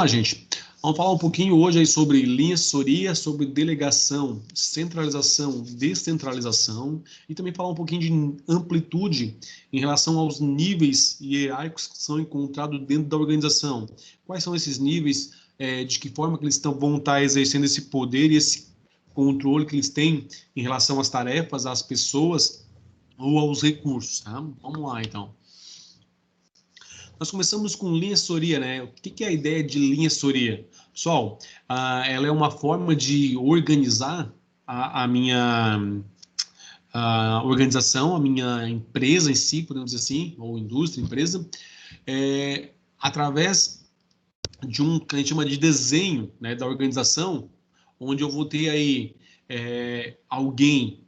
Gente, vamos falar um pouquinho hoje aí sobre linha assessoria, sobre delegação, centralização, descentralização e também falar um pouquinho de amplitude em relação aos níveis hierárquicos que são encontrados dentro da organização. Quais são esses níveis, de que forma que eles vão estar exercendo esse poder e esse controle que eles têm em relação às tarefas, às pessoas ou aos recursos, tá? Vamos lá, então. Nós começamos com linha assessoria, né? O que é a ideia de linha assessoria? Pessoal, ela é uma forma de organizar a minha organização, a minha empresa em si, podemos dizer assim, ou indústria, empresa, através de um que a gente chama de desenho, né, da organização, onde eu vou ter aí alguém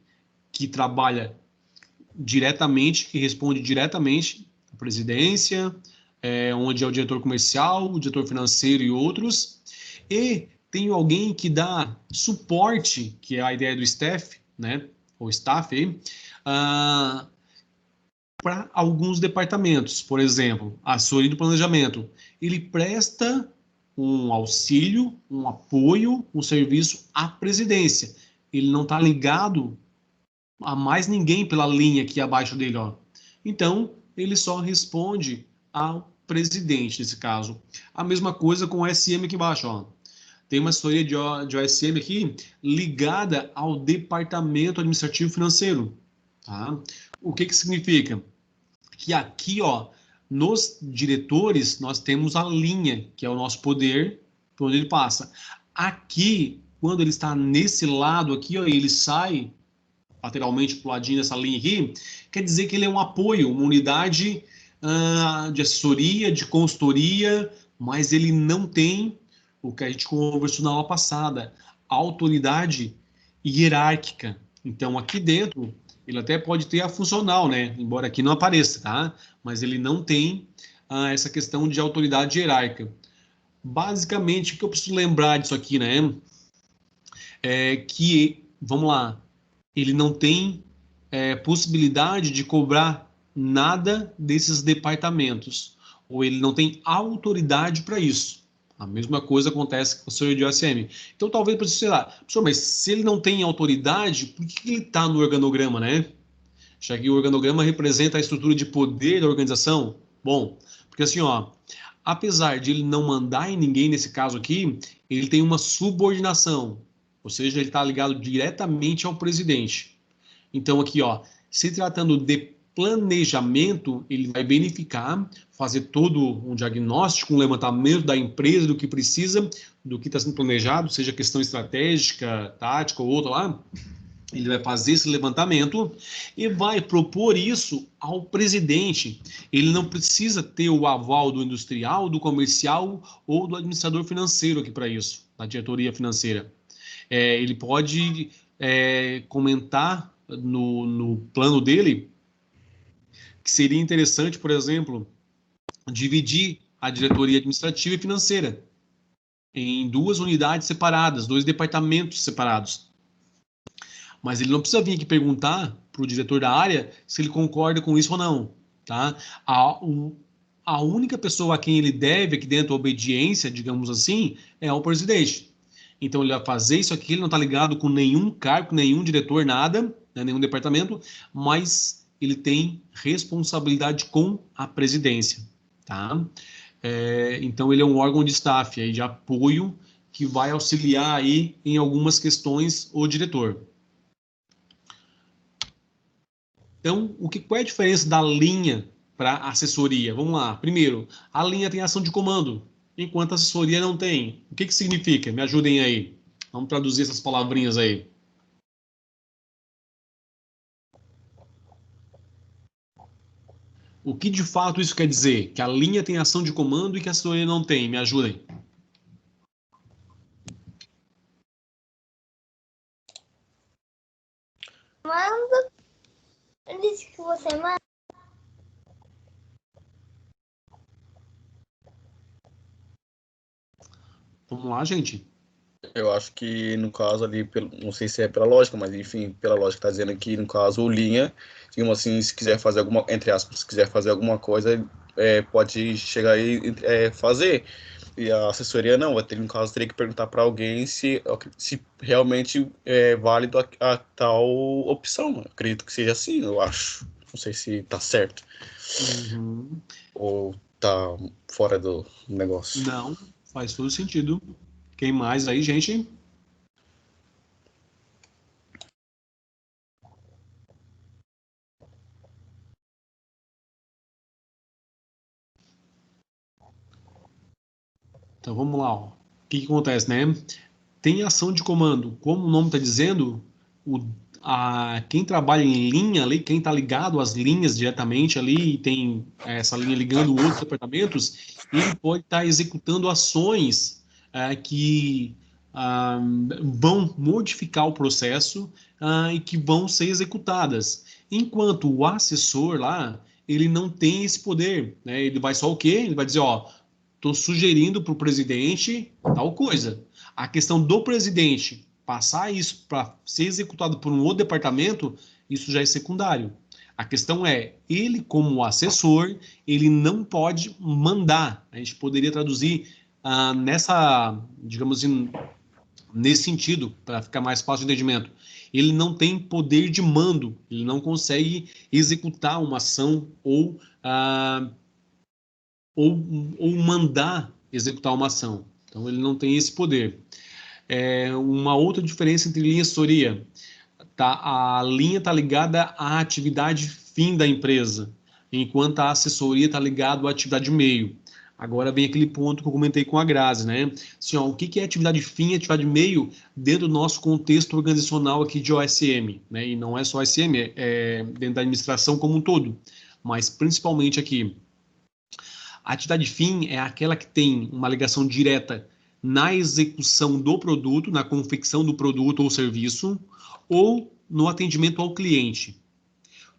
que trabalha diretamente, que responde diretamente à presidência, onde é o diretor comercial, o diretor financeiro e outros. E tenho alguém que dá suporte, que é a ideia do staff, né? Ou staff aí, para alguns departamentos. Por exemplo, a assessoria do planejamento. Ele presta um auxílio, um apoio, um serviço à presidência. Ele não está ligado a mais ninguém pela linha aqui abaixo dele, ó. Então, ele só responde ao presidente, nesse caso. A mesma coisa com o SM aqui embaixo, ó. Tem uma assessoria de OSM aqui ligada ao departamento administrativo financeiro, tá? O que significa? Que aqui, ó, nos diretores, nós temos a linha, que é o nosso poder, por onde ele passa. Aqui, quando ele está nesse lado aqui, ó, ele sai lateralmente para o ladinho dessa linha aqui, quer dizer que ele é um apoio, uma unidade de assessoria, de consultoria, mas ele não tem o que a gente conversou na aula passada, autoridade hierárquica. Então, aqui dentro, ele até pode ter a funcional, né? Embora aqui não apareça, tá? Mas ele não tem essa questão de autoridade hierárquica. Basicamente, o que eu preciso lembrar disso aqui, né? É que, vamos lá, ele não tem possibilidade de cobrar nada desses departamentos, ou ele não tem autoridade para isso. A mesma coisa acontece com o senhor de OSM. Então, talvez, sei lá, professor, mas se ele não tem autoridade, por que ele está no organograma, né? Já que o organograma representa a estrutura de poder da organização. Bom, porque assim, ó, apesar de ele não mandar em ninguém nesse caso aqui, ele tem uma subordinação, ou seja, ele está ligado diretamente ao presidente. Então, aqui, ó, se tratando de planejamento, ele vai verificar, fazer todo um diagnóstico, um levantamento da empresa, do que precisa, do que está sendo planejado, seja questão estratégica, tática ou outra lá. Ele vai fazer esse levantamento e vai propor isso ao presidente. Ele não precisa ter o aval do industrial, do comercial ou do administrador financeiro aqui para isso, da diretoria financeira. Ele pode comentar no plano dele que seria interessante, por exemplo, dividir a diretoria administrativa e financeira em duas unidades separadas, dois departamentos separados. Mas ele não precisa vir aqui perguntar para o diretor da área se ele concorda com isso ou não, tá? A única pessoa a quem ele deve aqui dentro a obediência, digamos assim, é o presidente. Então ele vai fazer isso aqui, ele não está ligado com nenhum cargo, nenhum diretor, nada, né, nenhum departamento, mas ele tem responsabilidade com a presidência, tá? Então ele é um órgão de staff, aí, de apoio, que vai auxiliar aí em algumas questões o diretor. Então, qual é a diferença da linha para assessoria? Vamos lá. Primeiro, a linha tem ação de comando, enquanto a assessoria não tem. O que significa? Me ajudem aí. Vamos traduzir essas palavrinhas aí. O que de fato isso quer dizer? Que a linha tem ação de comando e que a assessoria não tem. Me ajudem. Manda. Eu disse que você manda. Vamos lá, gente. Eu acho que, no caso ali, não sei se é pela lógica, mas enfim, pela lógica está dizendo aqui, no caso, o linha, digamos assim, se quiser fazer entre aspas, se quiser fazer alguma coisa, pode chegar aí fazer. e a assessoria não, vai ter, no caso, teria que perguntar para alguém se realmente é válido a tal opção. Eu acredito que seja assim, eu acho. Não sei se tá certo Uhum. ou tá fora do negócio. Não, faz todo sentido. Quem mais aí, gente? Então vamos lá. Ó. O que acontece, né? Tem ação de comando. Como o nome está dizendo, quem trabalha em linha ali, quem está ligado às linhas diretamente ali, e tem essa linha ligando outros departamentos, ele pode estar executando ações que vão modificar o processo e que vão ser executadas. Enquanto o assessor lá, ele não tem esse poder, né? Ele vai só o quê? Ele vai dizer, ó, estou sugerindo para o presidente tal coisa. A questão do presidente passar isso para ser executado por um outro departamento, isso já é secundário. A questão é, ele como assessor, ele não pode mandar. A gente poderia traduzir digamos assim, nesse sentido, para ficar mais fácil de entendimento. Ele não tem poder de mando, ele não consegue executar uma ação ou, ou mandar executar uma ação. Então, ele não tem esse poder. Uma outra diferença entre linha e assessoria. A linha está ligada à atividade fim da empresa, enquanto a assessoria está ligada à atividade meio. Agora vem aquele ponto que eu comentei com a Grazi, né? Assim, ó, o que é atividade fim e atividade meio dentro do nosso contexto organizacional aqui de OSM, né? E não é só OSM, é dentro da administração como um todo, mas principalmente aqui. A atividade fim é aquela que tem uma ligação direta na execução do produto, na confecção do produto ou serviço, ou no atendimento ao cliente.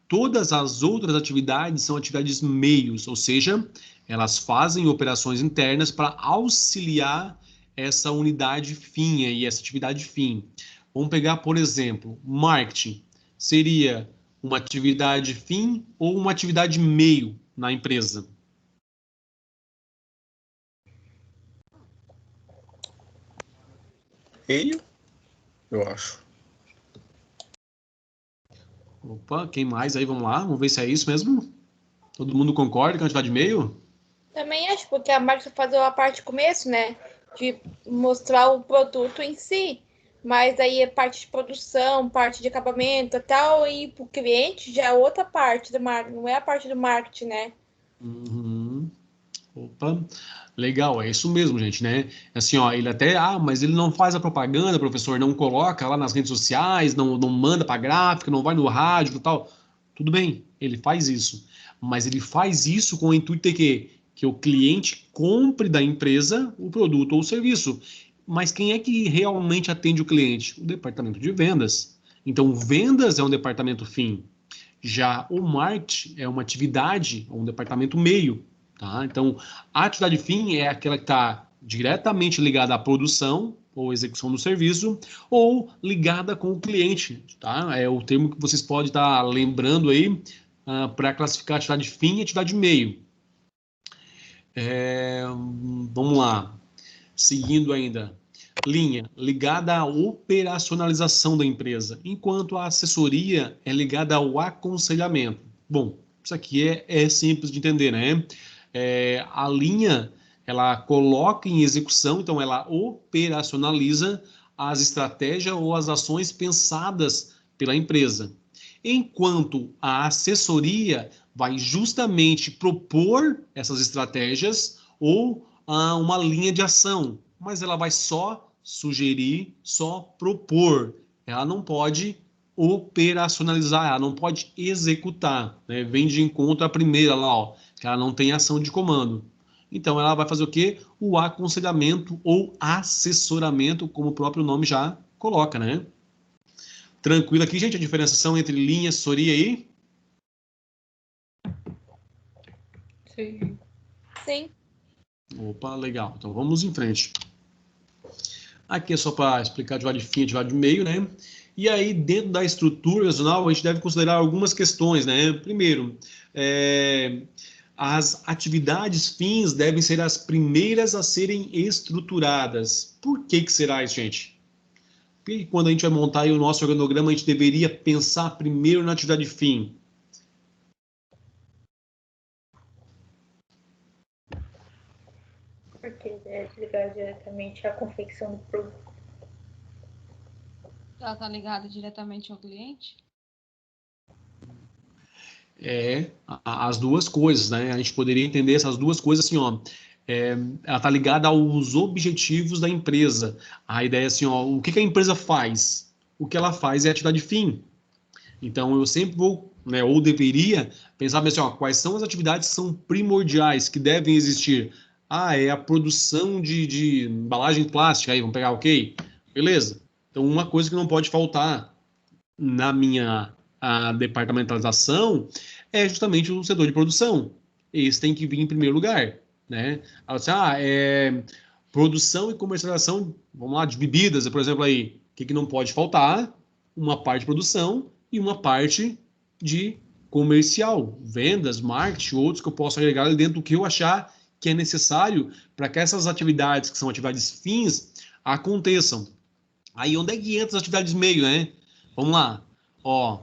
Todas as outras atividades são atividades meios, ou seja, elas fazem operações internas para auxiliar essa unidade fim e essa atividade fim. Vamos pegar, por exemplo, marketing. Seria uma atividade fim ou uma atividade meio na empresa? Meio, eu acho. Opa, quem mais aí? Vamos lá, vamos ver se é isso mesmo. Todo mundo concorda com a atividade meio? Também acho, porque a marca faz a parte de começo, né? De mostrar o produto em si. Mas aí a parte de produção, parte de acabamento e tal, e pro cliente já é outra parte do marketing, não é a parte do marketing, né? Uhum. Opa, legal, é isso mesmo, gente, né? Assim, ó, ele até, mas ele não faz a propaganda, professor, não coloca lá nas redes sociais, não manda para gráfica, não vai no rádio e tal. Tudo bem, ele faz isso, mas ele faz isso com o intuito de quê? Que o cliente compre da empresa o produto ou o serviço. Mas quem é que realmente atende o cliente? O departamento de vendas. Então, vendas é um departamento fim. Já o marketing é uma atividade, um departamento meio. Tá? Então, a atividade fim é aquela que está diretamente ligada à produção ou execução do serviço, ou ligada com o cliente. Tá? É o termo que vocês podem estar lembrando aí para classificar atividade fim e atividade meio. Vamos lá. Seguindo ainda. Linha ligada à operacionalização da empresa, enquanto a assessoria é ligada ao aconselhamento. Bom, isso aqui é simples de entender, né? A linha ela coloca em execução, então ela operacionaliza as estratégias ou as ações pensadas pela empresa, enquanto a assessoria vai justamente propor essas estratégias ou uma linha de ação, mas ela vai só sugerir, só propor. Ela não pode operacionalizar, ela não pode executar. Né? Vem de encontro à primeira lá, ó, que ela não tem ação de comando. Então, ela vai fazer o quê? O aconselhamento ou assessoramento, como o próprio nome já coloca, né? Tranquilo aqui, gente, a diferenciação entre linha, assessoria e... Sim. Sim. Opa, legal. Então, vamos em frente. Aqui é só para explicar de lado de fim e de lado de meio, né? E aí, dentro da estrutura regional, a gente deve considerar algumas questões, né? Primeiro, as atividades fins devem ser as primeiras a serem estruturadas. Por que que será isso, gente? Porque quando a gente vai montar aí o nosso organograma, a gente deveria pensar primeiro na atividade fim. Porque é ligado diretamente à confecção do produto. Ela está ligada diretamente ao cliente? As duas coisas, né? A gente poderia entender essas duas coisas assim, ó. Ela está ligada aos objetivos da empresa. A ideia é assim, ó, o que que a empresa faz? O que ela faz é atividade fim. Então, eu sempre vou, né, ou deveria pensar assim, ó, quais são as atividades que são primordiais, que devem existir. Ah, é a produção de embalagem plástica, aí, vamos pegar, ok? Beleza. Então, uma coisa que não pode faltar na minha departamentalização é justamente o setor de produção. Esse tem que vir em primeiro lugar, né? Produção e comercialização, vamos lá, de bebidas, por exemplo, aí, o que não pode faltar? Uma parte de produção e uma parte de comercial, vendas, marketing, outros que eu posso agregar ali dentro do que eu achar que é necessário para que essas atividades, que são atividades fins, aconteçam. Aí onde é que entra as atividades meio, né? Vamos lá. Ó,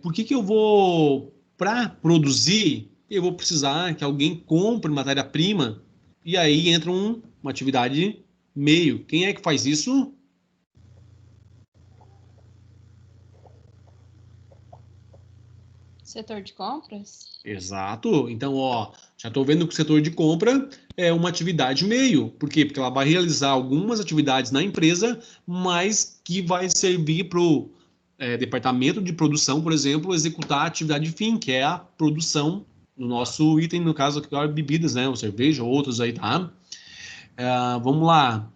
por que que eu vou, para produzir, eu vou precisar que alguém compre matéria-prima e aí entra uma atividade meio. Quem é que faz isso? Setor de compras? Exato. Então, ó, já estou vendo que o setor de compra é uma atividade meio. Por quê? Porque ela vai realizar algumas atividades na empresa, mas que vai servir para o departamento de produção, por exemplo, executar a atividade fim, que é a produção do nosso item, no caso aqui, bebidas, né? Ou cerveja, ou outros aí, tá? Vamos lá.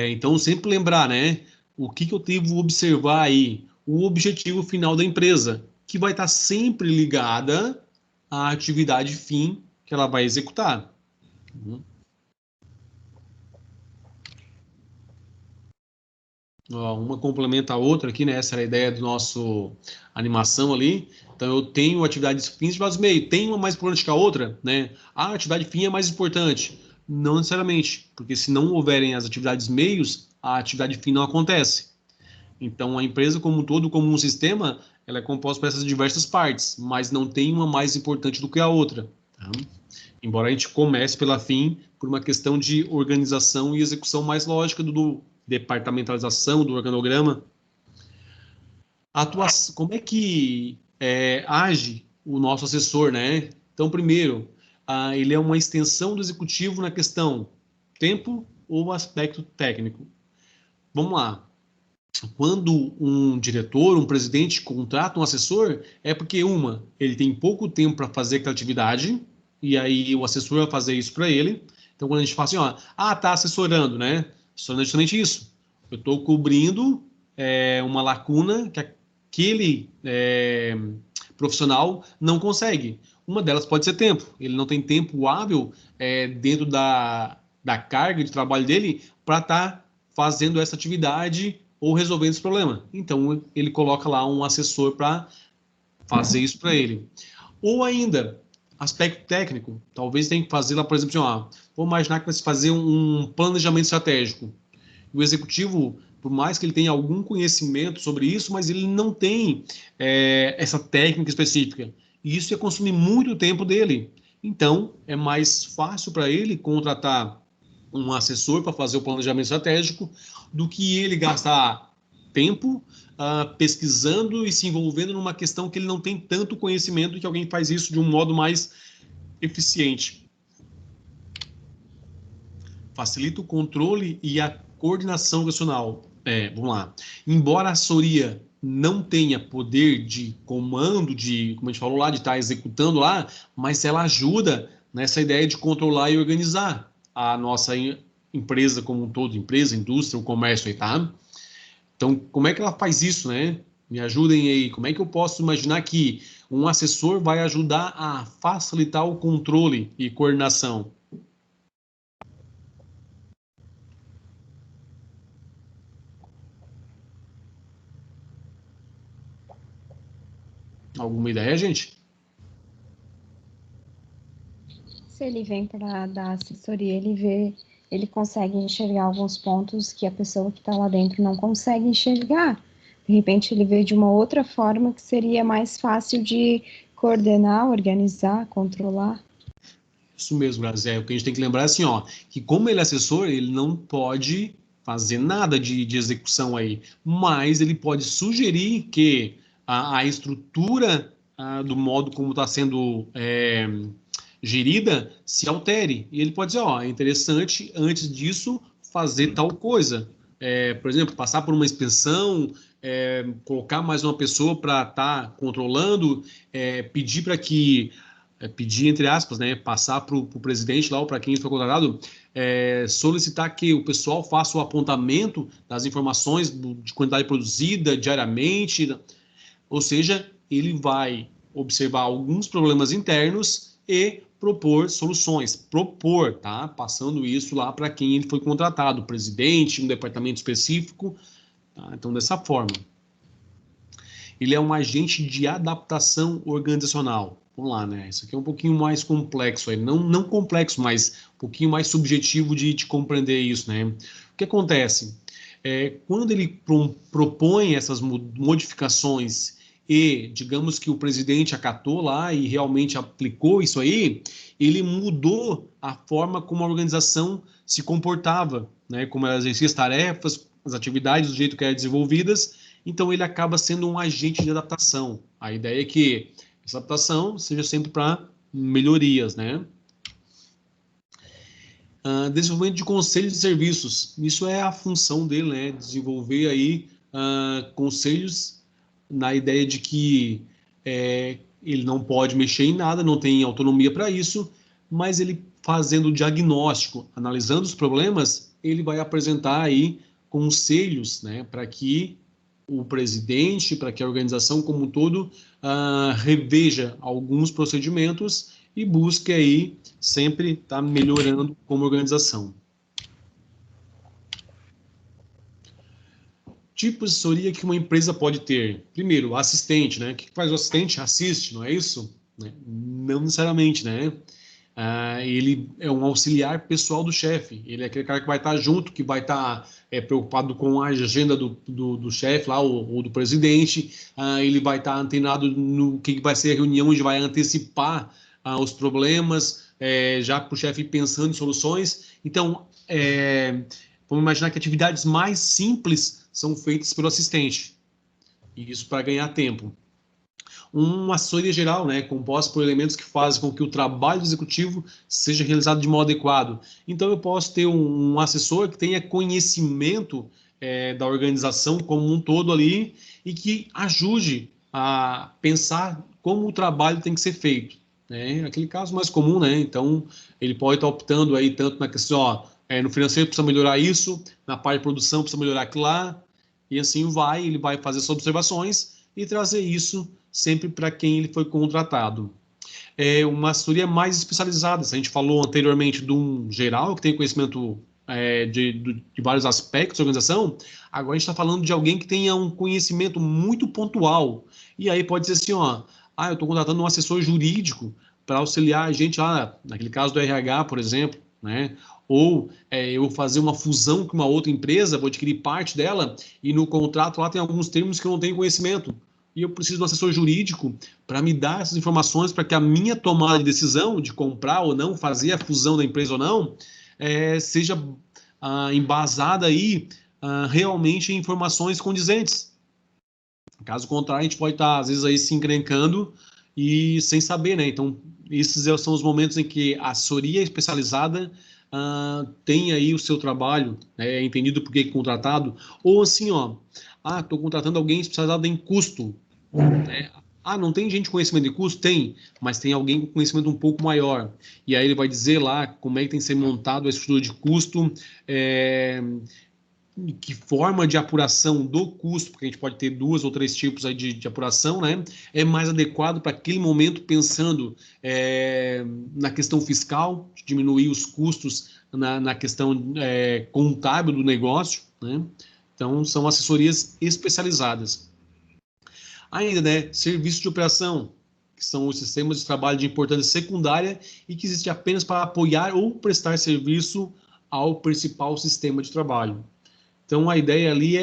Então, sempre lembrar, né? O que eu devo observar aí? O objetivo final da empresa, que vai estar sempre ligada à atividade fim que ela vai executar. Ó, uma complementa a outra aqui, né? Essa era a ideia do nosso animação ali. Então, eu tenho atividades fins e atividades meio. Tem uma mais importante que a outra, né? A atividade fim é mais importante. Não necessariamente, porque se não houverem as atividades meios, a atividade fim não acontece. Então, a empresa como um todo, como um sistema, ela é composta por essas diversas partes, mas não tem uma mais importante do que a outra. Tá? Embora a gente comece pela fim, por uma questão de organização e execução mais lógica do departamentalização do organograma. Como é que age o nosso assessor, né? Então, primeiro, ele é uma extensão do executivo na questão tempo ou aspecto técnico. Vamos lá. Quando um diretor, um presidente contrata um assessor, é porque, ele tem pouco tempo para fazer aquela atividade, e aí o assessor vai fazer isso para ele. Então, quando a gente fala assim, ó, tá assessorando, né? Assessorando é justamente isso. Eu estou cobrindo uma lacuna que aquele profissional não consegue. Uma delas pode ser tempo. Ele não tem tempo hábil dentro da carga de trabalho dele para estar fazendo essa atividade ou resolvendo esse problema. Então, ele coloca lá um assessor para fazer isso para ele. Ou ainda, aspecto técnico. Talvez tenha que fazer lá, por exemplo, assim, vou imaginar que vai se fazer um planejamento estratégico. O executivo, por mais que ele tenha algum conhecimento sobre isso, mas ele não tem essa técnica específica. E isso ia consumir muito tempo dele. Então, é mais fácil para ele contratar um assessor para fazer o planejamento estratégico do que ele gastar tempo pesquisando e se envolvendo numa questão que ele não tem tanto conhecimento e que alguém faz isso de um modo mais eficiente. Facilita o controle e a coordenação nacional. Vamos lá. Embora a assessoria não tenha poder de comando, como a gente falou lá, de estar executando lá, mas ela ajuda nessa ideia de controlar e organizar a nossa empresa como um todo, empresa, indústria, o comércio aí, tá? Então, como é que ela faz isso, né? Me ajudem aí. Como é que eu posso imaginar que um assessor vai ajudar a facilitar o controle e coordenação? Alguma ideia, gente? se ele vem para dar assessoria, ele consegue enxergar alguns pontos que a pessoa que está lá dentro não consegue enxergar. De repente ele vê de uma outra forma que seria mais fácil de coordenar, organizar, controlar. Isso mesmo, Grazi. O que a gente tem que lembrar é assim, ó, que como ele é assessor, ele não pode fazer nada de execução aí, mas ele pode sugerir que a estrutura do modo como está sendo gerida se altere. E ele pode dizer, ó, é interessante, antes disso, fazer tal coisa. Por exemplo, passar por uma inspeção, colocar mais uma pessoa para estar controlando, pedir para que pedir, entre aspas, né, passar para o presidente lá ou para quem foi contratado, solicitar que o pessoal faça o apontamento das informações de quantidade produzida diariamente, ou seja, ele vai observar alguns problemas internos e propor soluções, tá? Passando isso lá para quem ele foi contratado, presidente, um departamento específico, tá? Então, dessa forma. Ele é um agente de adaptação organizacional. Vamos lá, né? Isso aqui é um pouquinho mais complexo, aí. Não complexo, mas um pouquinho mais subjetivo de compreender isso, né? O que acontece? Quando ele propõe essas modificações e, digamos que o presidente acatou lá e realmente aplicou isso aí, ele mudou a forma como a organização se comportava, né? Como ela exercia as tarefas, as atividades, do jeito que eram desenvolvidas. Então, ele acaba sendo um agente de adaptação. A ideia é que essa adaptação seja sempre para melhorias, né? Desenvolvimento de conselhos de serviços. Isso é a função dele, né? Desenvolver aí conselhos na ideia de que ele não pode mexer em nada, não tem autonomia para isso, mas ele fazendo o diagnóstico, analisando os problemas, ele vai apresentar aí conselhos, né? Para que o presidente, para que a organização como um todo reveja alguns procedimentos e busque aí sempre estar melhorando como organização. Tipo de assessoria que uma empresa pode ter. Primeiro, assistente, né? O que faz o assistente? Assiste, não é isso? Não necessariamente, né? Ele é um auxiliar pessoal do chefe. Ele é aquele cara que vai estar junto, que vai estar preocupado com a agenda do chefe lá, ou do presidente. Ele vai estar antenado no que vai ser a reunião, onde vai antecipar os problemas, já para o chefe pensando em soluções. Então, vamos imaginar que atividades mais simples são feitas pelo assistente. E isso para ganhar tempo. Uma assessoria geral, né, composta por elementos que fazem com que o trabalho executivo seja realizado de modo adequado. Então, eu posso ter um assessor que tenha conhecimento da organização como um todo ali e que ajude a pensar como o trabalho tem que ser feito. Né? Aquele caso mais comum, né? Então, ele pode estar optando aí tanto na questão, no financeiro precisa melhorar isso, na parte de produção precisa melhorar aquilo lá, e assim ele vai fazer essas observações e trazer isso sempre para quem ele foi contratado. Uma assessoria mais especializada. A gente falou anteriormente de um geral que tem conhecimento de vários aspectos da organização, agora a gente está falando de alguém que tenha um conhecimento muito pontual. E aí pode dizer assim, eu estou contratando um assessor jurídico para auxiliar a gente, naquele caso do RH, por exemplo, né? Ou eu vou fazer uma fusão com uma outra empresa, vou adquirir parte dela, e no contrato lá tem alguns termos que eu não tenho conhecimento. E eu preciso de um assessor jurídico para me dar essas informações para que a minha tomada de decisão de comprar ou não, fazer a fusão da empresa ou não, seja embasada aí realmente em informações condizentes. Caso contrário, a gente pode estar, às vezes, aí se encrencando e sem saber, né? Então, esses são os momentos em que a assessoria especializada tem aí o seu trabalho, entendido por que contratado, ou assim, estou contratando alguém especializado em custo. Não tem gente com conhecimento de custo? Tem, mas tem alguém com conhecimento um pouco maior. E aí ele vai dizer lá como é que tem que ser montado a estrutura de custo, que forma de apuração do custo, porque a gente pode ter 2 ou 3 tipos aí de apuração, né? É mais adequado para aquele momento, pensando na questão fiscal, de diminuir os custos na questão contábil do negócio, né? Então, são assessorias especializadas. Ainda, né? Serviço de operação. que são os sistemas de trabalho de importância secundária e que existe apenas para apoiar ou prestar serviço ao principal sistema de trabalho. Então, a ideia ali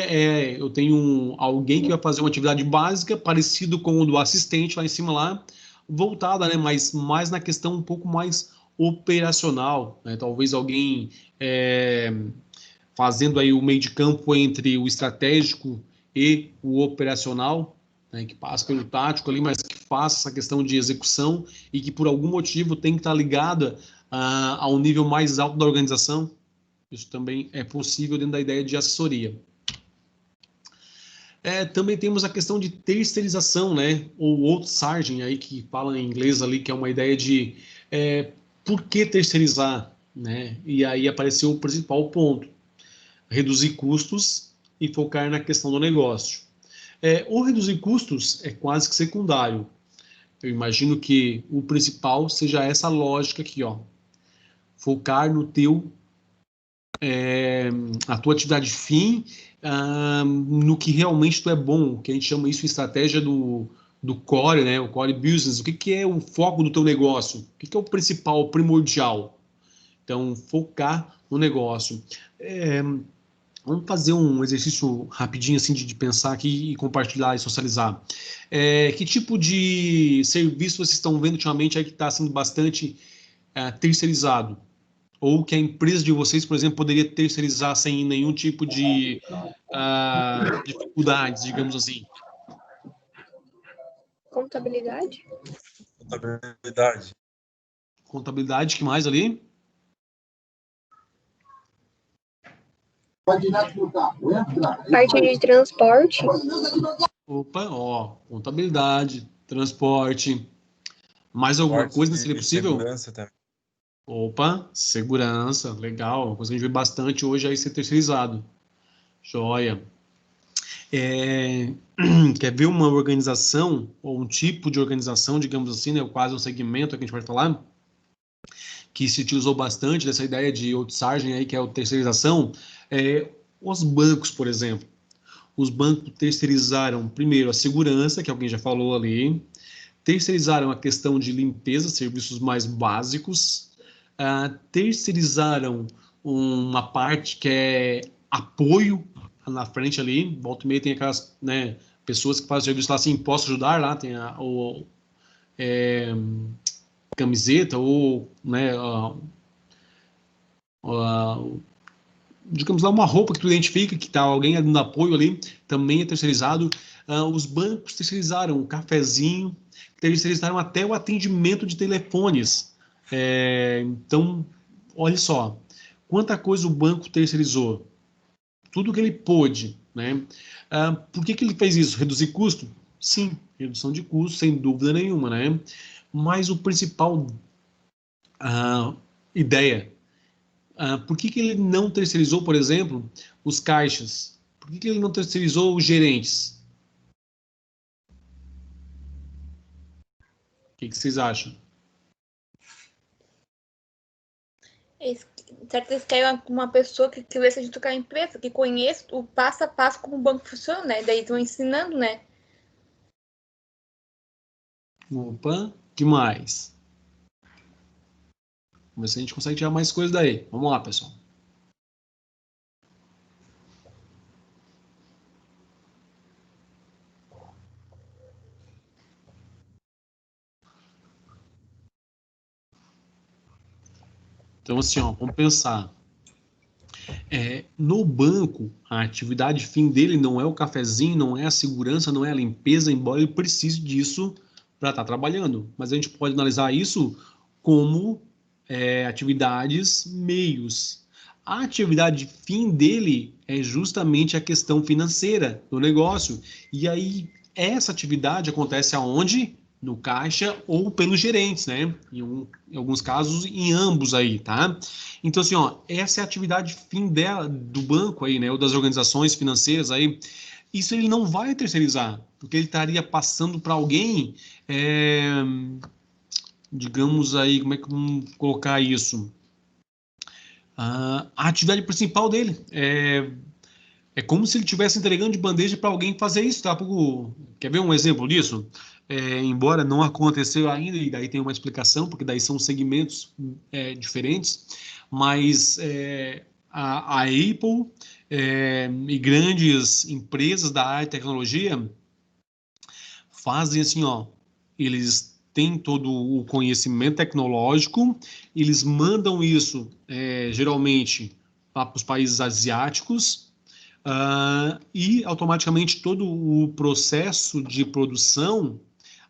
eu tenho alguém que vai fazer uma atividade básica, parecido com o do assistente lá em cima, lá, voltada, né, mas mais na questão um pouco mais operacional, né? Talvez alguém fazendo aí o meio de campo entre o estratégico e o operacional, né, que passa pelo tático ali, mas que faça essa questão de execução e que por algum motivo tem que estar ligada ao nível mais alto da organização. Isso também é possível dentro da ideia de assessoria. Também temos a questão de terceirização, né, ou outsourcing, aí que fala em inglês ali, que é uma ideia de por que terceirizar, né? E aí apareceu o principal ponto: reduzir custos e focar na questão do negócio. O reduzir custos é quase que secundário. Eu imagino que o principal seja essa lógica aqui, ó. Focar no a tua atividade fim, no que realmente tu é bom, que a gente chama isso de estratégia do core, né? O core business. O que é o foco do teu negócio? O que é o principal, o primordial? Então, focar no negócio. Vamos fazer um exercício rapidinho assim de pensar aqui e compartilhar e socializar. Que tipo de serviço vocês estão vendo ultimamente aí que está sendo bastante terceirizado? Ou que a empresa de vocês, por exemplo, poderia terceirizar sem nenhum tipo de dificuldades, digamos assim? Contabilidade? Contabilidade. Contabilidade, que mais ali? Parte de transporte? Opa, ó, contabilidade, transporte. Mais alguma coisa seria possível? Segurança também. Opa, segurança, legal. Uma coisa que a gente vê bastante hoje é aí ser terceirizado. Joia. Quer ver uma organização, ou um tipo de organização, digamos assim, né, quase um segmento que a gente pode falar, que se utilizou bastante dessa ideia de outsourcing aí, que é a terceirização, os bancos, por exemplo. Os bancos terceirizaram, primeiro, a segurança, que alguém já falou ali, terceirizaram a questão de limpeza, serviços mais básicos, terceirizaram uma parte que é apoio na frente ali, volta e meia tem aquelas, né, pessoas que fazem serviço lá assim, posso ajudar lá, tem camiseta ou, né, digamos lá, uma roupa que tu identifica que está alguém dando apoio ali, também é terceirizado. Os bancos terceirizaram o cafezinho, terceirizaram até o atendimento de telefones. Então, olha só, quanta coisa o banco terceirizou. Tudo que ele pôde, né? Por que ele fez isso? Reduzir custo? Sim, redução de custo, sem dúvida nenhuma, né? Mas o principal ideia, por que ele não terceirizou, por exemplo, os caixas? Por que ele não terceirizou os gerentes? O que vocês acham? Certo, querem uma pessoa que quisesse junto com a empresa, que conheça o passo a passo como o banco funciona, né? Daí estão ensinando, né? Opa, que mais? Vamos ver se a gente consegue tirar mais coisas daí. Vamos lá, pessoal. Então, assim, ó, vamos pensar. No banco, a atividade fim dele não é o cafezinho, não é a segurança, não é a limpeza, embora ele precise disso para estar trabalhando. Mas a gente pode analisar isso como atividades meios. A atividade fim dele é justamente a questão financeira do negócio. E aí, essa atividade acontece aonde? No caixa ou pelos gerentes, né? Em alguns casos, em ambos aí, tá? Então, assim, ó, essa é a atividade fim do banco aí, né? Ou das organizações financeiras aí. Isso ele não vai terceirizar, porque ele estaria passando para alguém, digamos aí, como é que vamos colocar isso? A atividade principal dele é É como se ele estivesse entregando de bandeja para alguém fazer isso, tá? Quer ver um exemplo disso? Embora não aconteceu ainda, e daí tem uma explicação, porque daí são segmentos diferentes, mas a Apple e grandes empresas da área de tecnologia fazem assim, ó, eles têm todo o conhecimento tecnológico, eles mandam isso geralmente para os países asiáticos, e automaticamente todo o processo de produção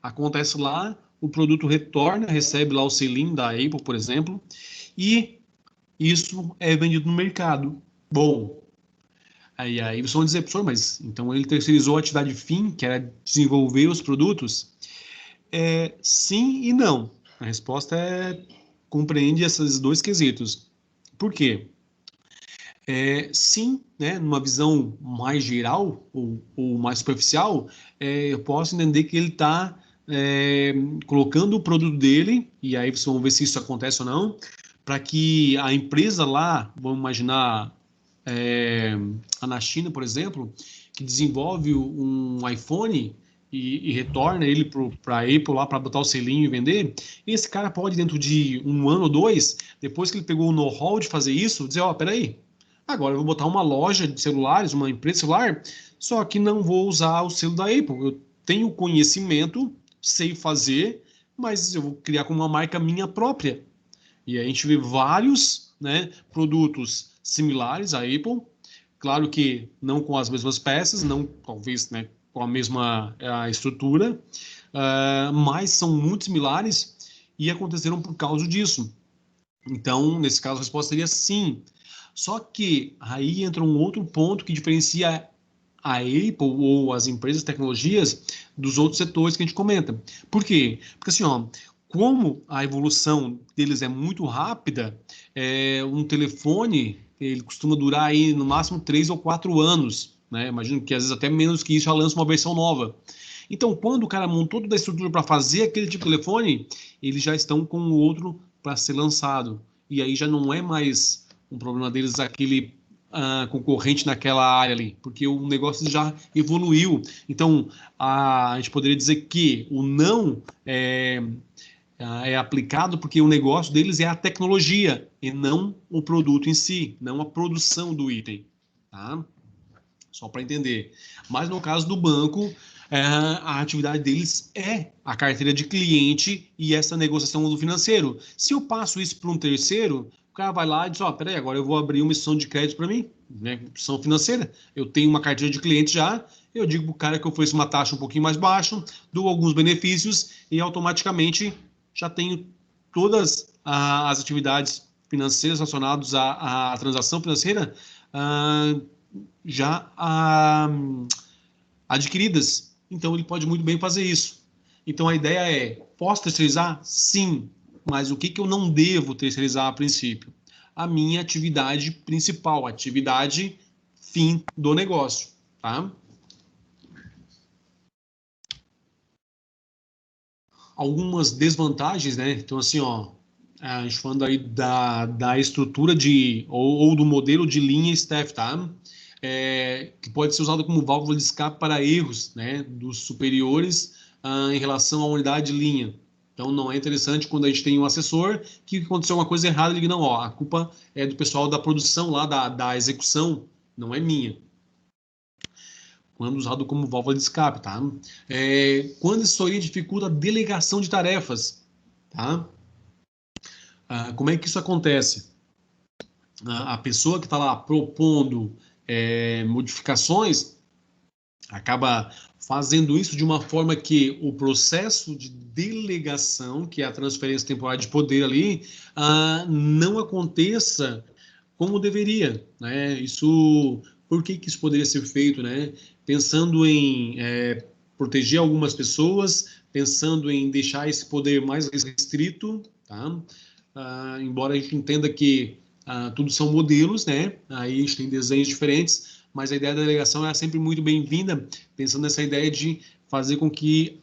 acontece lá, o produto retorna, recebe lá o selinho da Apple, por exemplo, e isso é vendido no mercado. Bom, aí vocês vão dizer, professor, mas então ele terceirizou a atividade fim, que era desenvolver os produtos? Sim e não. A resposta compreende esses dois quesitos. Por quê? Sim, né, numa visão mais geral ou mais superficial, eu posso entender que ele está colocando o produto dele, e aí vocês vão ver se isso acontece ou não, para que a empresa lá, vamos imaginar na China, por exemplo, que desenvolve um iPhone e retorna ele para a Apple lá para botar o selinho e vender, esse cara pode, dentro de 1 ano ou 2, depois que ele pegou o know-how de fazer isso, dizer, peraí, agora eu vou botar uma loja de celulares, uma empresa de celular, só que não vou usar o selo da Apple. Eu tenho conhecimento, sei fazer, mas eu vou criar como uma marca minha própria. E aí a gente vê vários, né, produtos similares à Apple, claro que não com as mesmas peças, não talvez, né, com a mesma estrutura, mas são muito similares e aconteceram por causa disso. Então, nesse caso, a resposta seria sim. Só que aí entra um outro ponto que diferencia a Apple ou as empresas de tecnologias dos outros setores que a gente comenta. Por quê? Porque assim, como a evolução deles é muito rápida, um telefone ele costuma durar aí no máximo 3 ou 4 anos, né? Imagino que às vezes até menos que isso já lança uma versão nova. Então, quando o cara montou toda a estrutura para fazer aquele tipo de telefone, eles já estão com o outro para ser lançado. E aí já não é mais um problema deles aquele concorrente naquela área ali, porque o negócio já evoluiu. Então, a gente poderia dizer que o não é aplicado porque o negócio deles é a tecnologia e não o produto em si, não a produção do item. Tá? Só para entender. Mas no caso do banco, a atividade deles é a carteira de cliente e essa negociação do financeiro. Se eu passo isso para um terceiro, o cara vai lá e diz, peraí, agora eu vou abrir uma instituição de crédito para mim, né? Instituição financeira. Eu tenho uma carteira de cliente já, eu digo para o cara que eu ofereço uma taxa um pouquinho mais baixa, dou alguns benefícios e automaticamente já tenho todas as atividades financeiras relacionadas à transação financeira já adquiridas. Então, ele pode muito bem fazer isso. Então, a ideia é, posso terceirizar? Sim. Mas o que eu não devo terceirizar a princípio? A minha atividade principal, a atividade fim do negócio. Tá? Algumas desvantagens, né? Então, assim, a gente falando aí da estrutura ou do modelo de linha staff, tá? Que pode ser usado como válvula de escape para erros, né, dos superiores em relação à unidade de linha. Então, não é interessante quando a gente tem um assessor que aconteceu uma coisa errada, ele diz, não, a culpa é do pessoal da produção lá, da execução, não é minha. Quando usado como válvula de escape, tá? Quando isso aí dificulta a delegação de tarefas, tá? Como é que isso acontece? A pessoa que está lá propondo modificações acaba fazendo isso de uma forma que o processo de delegação, que é a transferência temporária de poder ali, não aconteça como deveria, né? Por que isso poderia ser feito, né? Pensando em proteger algumas pessoas, pensando em deixar esse poder mais restrito, tá? Embora a gente entenda que tudo são modelos, né? Aí a gente tem desenhos diferentes, mas a ideia da delegação é sempre muito bem-vinda, pensando nessa ideia de fazer com que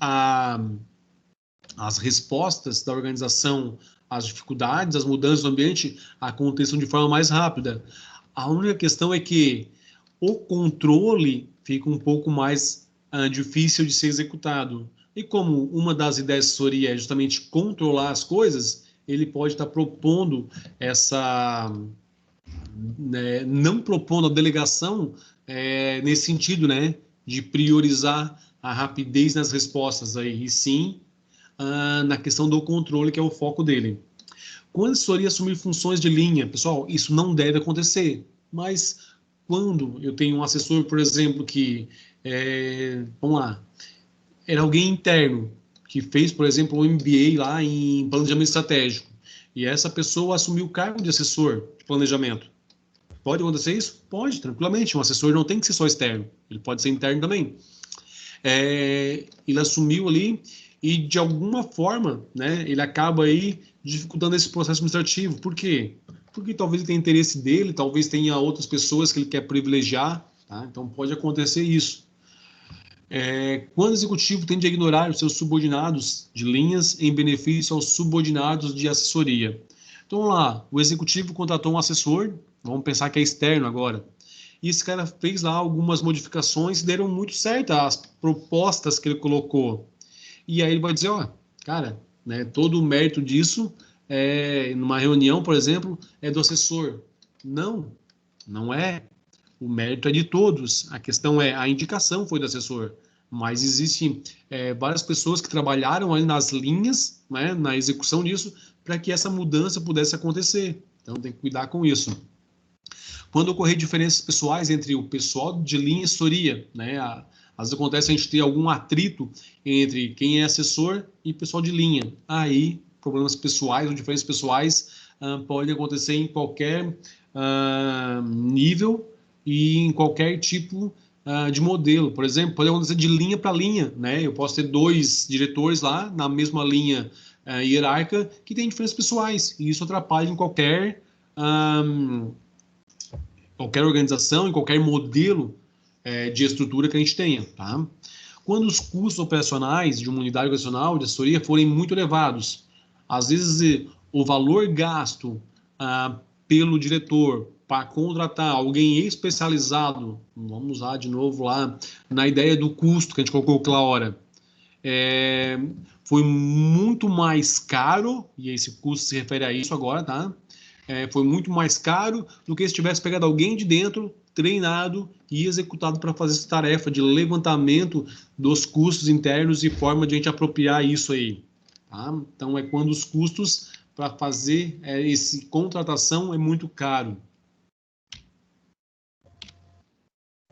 as respostas da organização às dificuldades, às mudanças do ambiente, aconteçam de forma mais rápida. A única questão é que o controle fica um pouco mais difícil de ser executado. E como uma das ideias de assessoria é justamente controlar as coisas, ele pode estar propondo essa... Né, não propondo a delegação nesse sentido, né, de priorizar a rapidez nas respostas aí, e sim na questão do controle, que é o foco dele. Quando a assessoria assumir funções de linha, pessoal, isso não deve acontecer, mas quando eu tenho um assessor, por exemplo, que, vamos lá, era alguém interno, que fez, por exemplo, um MBA lá em planejamento estratégico, e essa pessoa assumiu o cargo de assessor de planejamento. Pode acontecer isso? Pode, tranquilamente. Um assessor não tem que ser só externo, ele pode ser interno também. Ele assumiu ali e, de alguma forma, né, ele acaba aí dificultando esse processo administrativo. Por quê? Porque talvez ele tenha interesse dele, talvez tenha outras pessoas que ele quer privilegiar, tá? Então pode acontecer isso. Quando o executivo tende a ignorar os seus subordinados de linhas em benefício aos subordinados de assessoria. Então, vamos lá, o executivo contratou um assessor, vamos pensar que é externo agora, e esse cara fez lá algumas modificações e deram muito certo as propostas que ele colocou. E aí ele vai dizer, ó, cara, né, todo o mérito disso, numa reunião, por exemplo, é do assessor. Não, não é. O mérito é de todos. A questão é, a indicação foi do assessor. Mas existem várias pessoas que trabalharam ali nas linhas, né, na execução disso, para que essa mudança pudesse acontecer. Então tem que cuidar com isso. Quando ocorrer diferenças pessoais entre o pessoal de linha e assessoria, né, às vezes acontece a gente ter algum atrito entre quem é assessor e pessoal de linha. Aí, problemas pessoais ou diferenças pessoais podem acontecer em qualquer nível e em qualquer tipo de modelo. Por exemplo, pode acontecer de linha para linha, né? Eu posso ter 2 diretores lá na mesma linha hierárquica que têm diferenças pessoais, e isso atrapalha em qualquer organização, em qualquer modelo de estrutura que a gente tenha, tá? Quando os custos operacionais de uma unidade operacional de assessoria forem muito elevados, às vezes o valor gasto pelo diretor para contratar alguém especializado, vamos usar de novo lá na ideia do custo que a gente colocou aquela hora, foi muito mais caro, e esse custo se refere a isso agora, tá? Foi muito mais caro do que se tivesse pegado alguém de dentro, treinado e executado para fazer essa tarefa de levantamento dos custos internos e forma de a gente apropriar isso aí. Tá? Então, é quando os custos para fazer essa contratação é muito caro.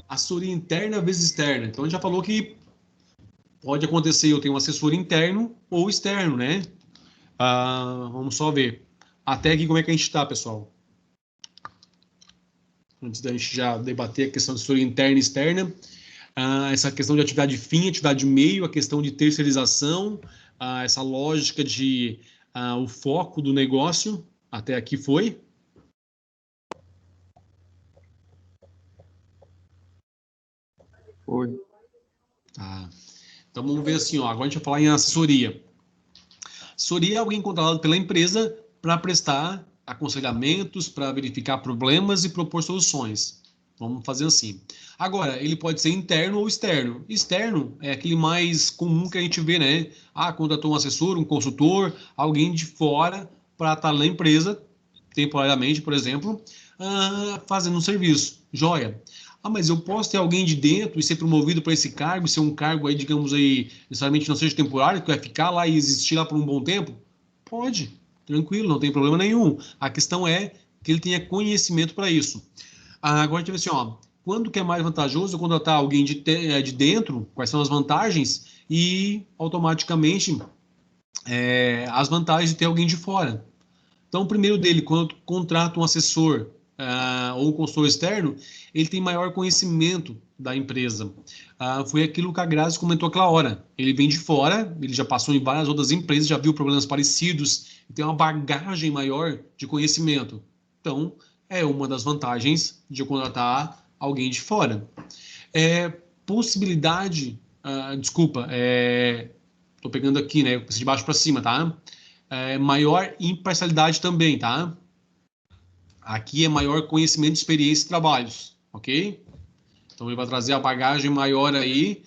Assessoria interna vezes externa. Então, a gente já falou que pode acontecer, eu tenho um assessor interno ou externo, né? Vamos só ver. Até aqui como é que a gente está, pessoal? Antes da gente já debater a questão de assessoria interna e externa, essa questão de atividade fim, atividade meio, a questão de terceirização, essa lógica de o foco do negócio, até aqui foi? Foi. Tá. Então vamos ver assim, ó, agora a gente vai falar em assessoria. Assessoria é alguém contratado pela empresa para prestar aconselhamentos, para verificar problemas e propor soluções. Vamos fazer assim. Agora, ele pode ser interno ou externo. Externo é aquele mais comum que a gente vê, né? Contratou um assessor, um consultor, alguém de fora para estar na empresa, temporariamente, por exemplo, fazendo um serviço. Joia. Mas eu posso ter alguém de dentro e ser promovido para esse cargo, ser um cargo aí, digamos aí, necessariamente não seja temporário, que vai ficar lá e existir lá por um bom tempo? Pode, tranquilo, não tem problema nenhum. A questão é que ele tenha conhecimento para isso. Agora a gente vai assim, ó, quando que é mais vantajoso eu contratar alguém de dentro, quais são as vantagens, e automaticamente as vantagens de ter alguém de fora. Então, o primeiro dele, quando contrata um assessor ou um consultor externo, ele tem maior conhecimento da empresa. Foi aquilo que a Grazi comentou aquela hora. Ele vem de fora, ele já passou em várias outras empresas, já viu problemas parecidos, e tem uma bagagem maior de conhecimento. Então, é uma das vantagens de eu contratar alguém de fora. Possibilidade, estou pegando aqui, né, de baixo para cima, tá? Maior imparcialidade também, tá? Aqui é maior conhecimento, experiência e trabalhos, ok? Então, ele vai trazer a bagagem maior aí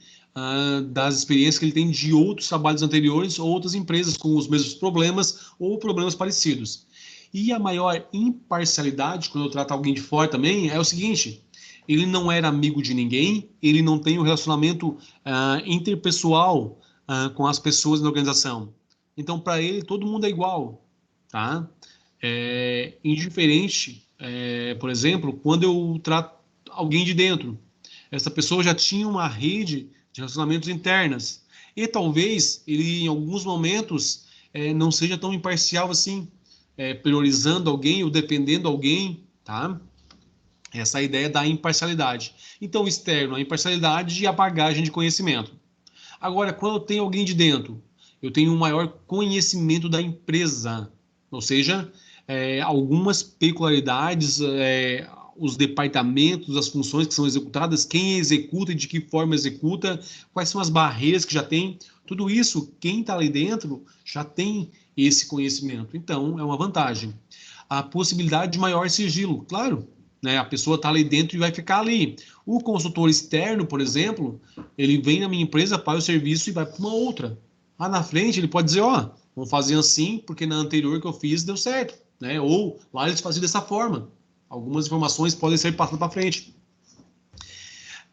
das experiências que ele tem de outros trabalhos anteriores ou outras empresas com os mesmos problemas ou problemas parecidos. E a maior imparcialidade, quando eu trato alguém de fora também, é o seguinte: ele não era amigo de ninguém, ele não tem um relacionamento interpessoal com as pessoas na organização. Então, para ele, todo mundo é igual, tá? Indiferente, por exemplo, quando eu trato alguém de dentro, essa pessoa já tinha uma rede de relacionamentos internas e talvez ele, em alguns momentos, não seja tão imparcial assim, priorizando alguém ou defendendo alguém, tá? Essa é a ideia da imparcialidade. Então, externo, a imparcialidade e a bagagem de conhecimento. Agora, quando eu tenho alguém de dentro, eu tenho um maior conhecimento da empresa, ou seja, algumas peculiaridades, os departamentos, as funções que são executadas, quem executa e de que forma executa, quais são as barreiras que já tem, tudo isso, quem está ali dentro já tem esse conhecimento. Então, é uma vantagem. A possibilidade de maior sigilo, claro, né? A pessoa está ali dentro e vai ficar ali. O consultor externo, por exemplo, ele vem na minha empresa, paga o serviço e vai para uma outra. Lá na frente, ele pode dizer, ó, vamos fazer assim, porque na anterior que eu fiz deu certo, né? Ou lá eles faziam dessa forma. Algumas informações podem ser passadas para frente.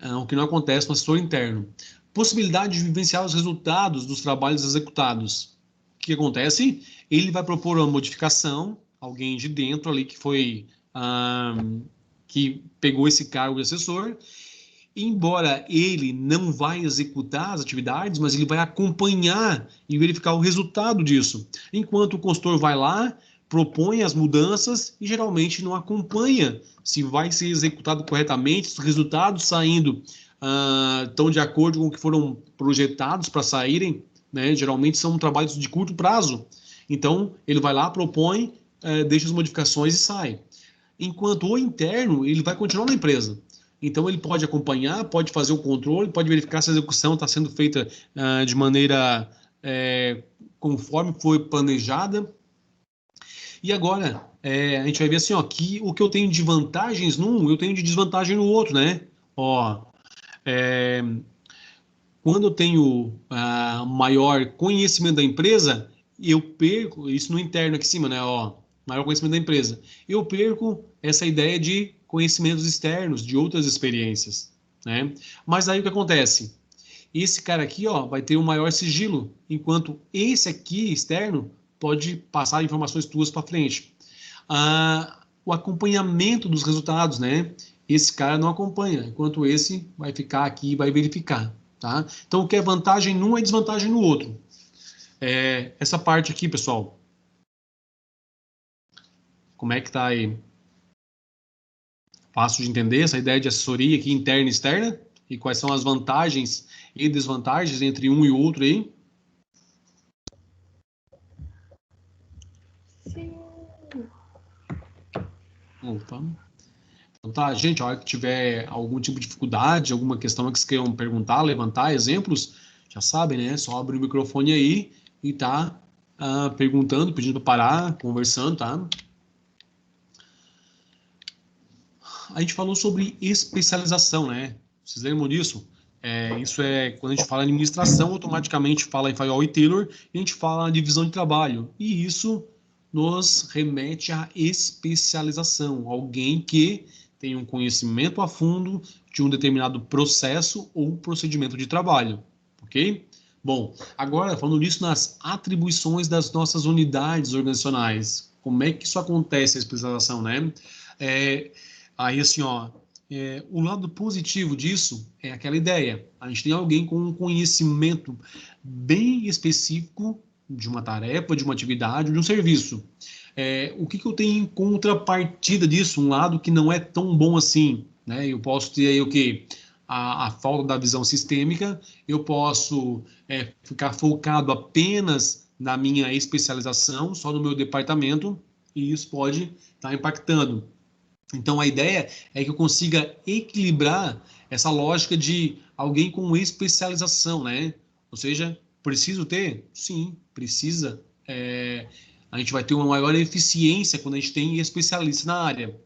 O que não acontece no assessor interno. Possibilidade de vivenciar os resultados dos trabalhos executados. O que acontece? Ele vai propor uma modificação, alguém de dentro ali que foi... que pegou esse cargo de assessor, embora ele não vai executar as atividades, mas ele vai acompanhar e verificar o resultado disso. Enquanto o consultor vai lá, propõe as mudanças e geralmente não acompanha se vai ser executado corretamente, se os resultados saindo estão de acordo com o que foram projetados para saírem, né? Geralmente são trabalhos de curto prazo. Então, ele vai lá, propõe, deixa as modificações e sai. Enquanto o interno, ele vai continuar na empresa. Então, ele pode acompanhar, pode fazer o controle, pode verificar se a execução está sendo feita de maneira conforme foi planejada. E agora, a gente vai ver assim, ó, que o que eu tenho de vantagens num, eu tenho de desvantagem no outro, né? Ó, quando eu tenho maior conhecimento da empresa, eu perco, isso no interno aqui em cima, né? Ó, maior conhecimento da empresa. Eu perco essa ideia de conhecimentos externos, de outras experiências, né? Mas aí o que acontece? Esse cara aqui, ó, vai ter um maior sigilo, enquanto esse aqui, externo, pode passar informações tuas para frente. O acompanhamento dos resultados, né? Esse cara não acompanha, enquanto esse vai ficar aqui e vai verificar, tá? Então, o que é vantagem num é desvantagem no outro. Essa parte aqui, pessoal, como é que tá aí? Fácil de entender essa ideia de assessoria aqui interna e externa? E quais são as vantagens e desvantagens entre um e outro aí? Sim. Opa. Então tá, gente, a hora que tiver algum tipo de dificuldade, alguma questão que vocês queiram perguntar, levantar exemplos, já sabem, né? Só abre o microfone aí e tá perguntando, pedindo para parar, conversando, tá? A gente falou sobre especialização, né? Vocês lembram disso? Isso quando a gente fala em administração, automaticamente fala em Fayol e Taylor, e a gente fala na divisão de trabalho. E isso nos remete à especialização. Alguém que tem um conhecimento a fundo de um determinado processo ou procedimento de trabalho, ok? Bom, agora falando nisso nas atribuições das nossas unidades organizacionais, como é que isso acontece, a especialização, né? Aí assim, ó, o lado positivo disso é aquela ideia. A gente tem alguém com um conhecimento bem específico de uma tarefa, de uma atividade, de um serviço. O que eu tenho em contrapartida disso? Um lado que não é tão bom assim, né? Eu posso ter aí o quê? A falta da visão sistêmica, eu posso ficar focado apenas na minha especialização, só no meu departamento, e isso pode estar impactando. Então, a ideia é que eu consiga equilibrar essa lógica de alguém com especialização, né? Ou seja, preciso ter? Sim, precisa. A gente vai ter uma maior eficiência quando a gente tem especialista na área.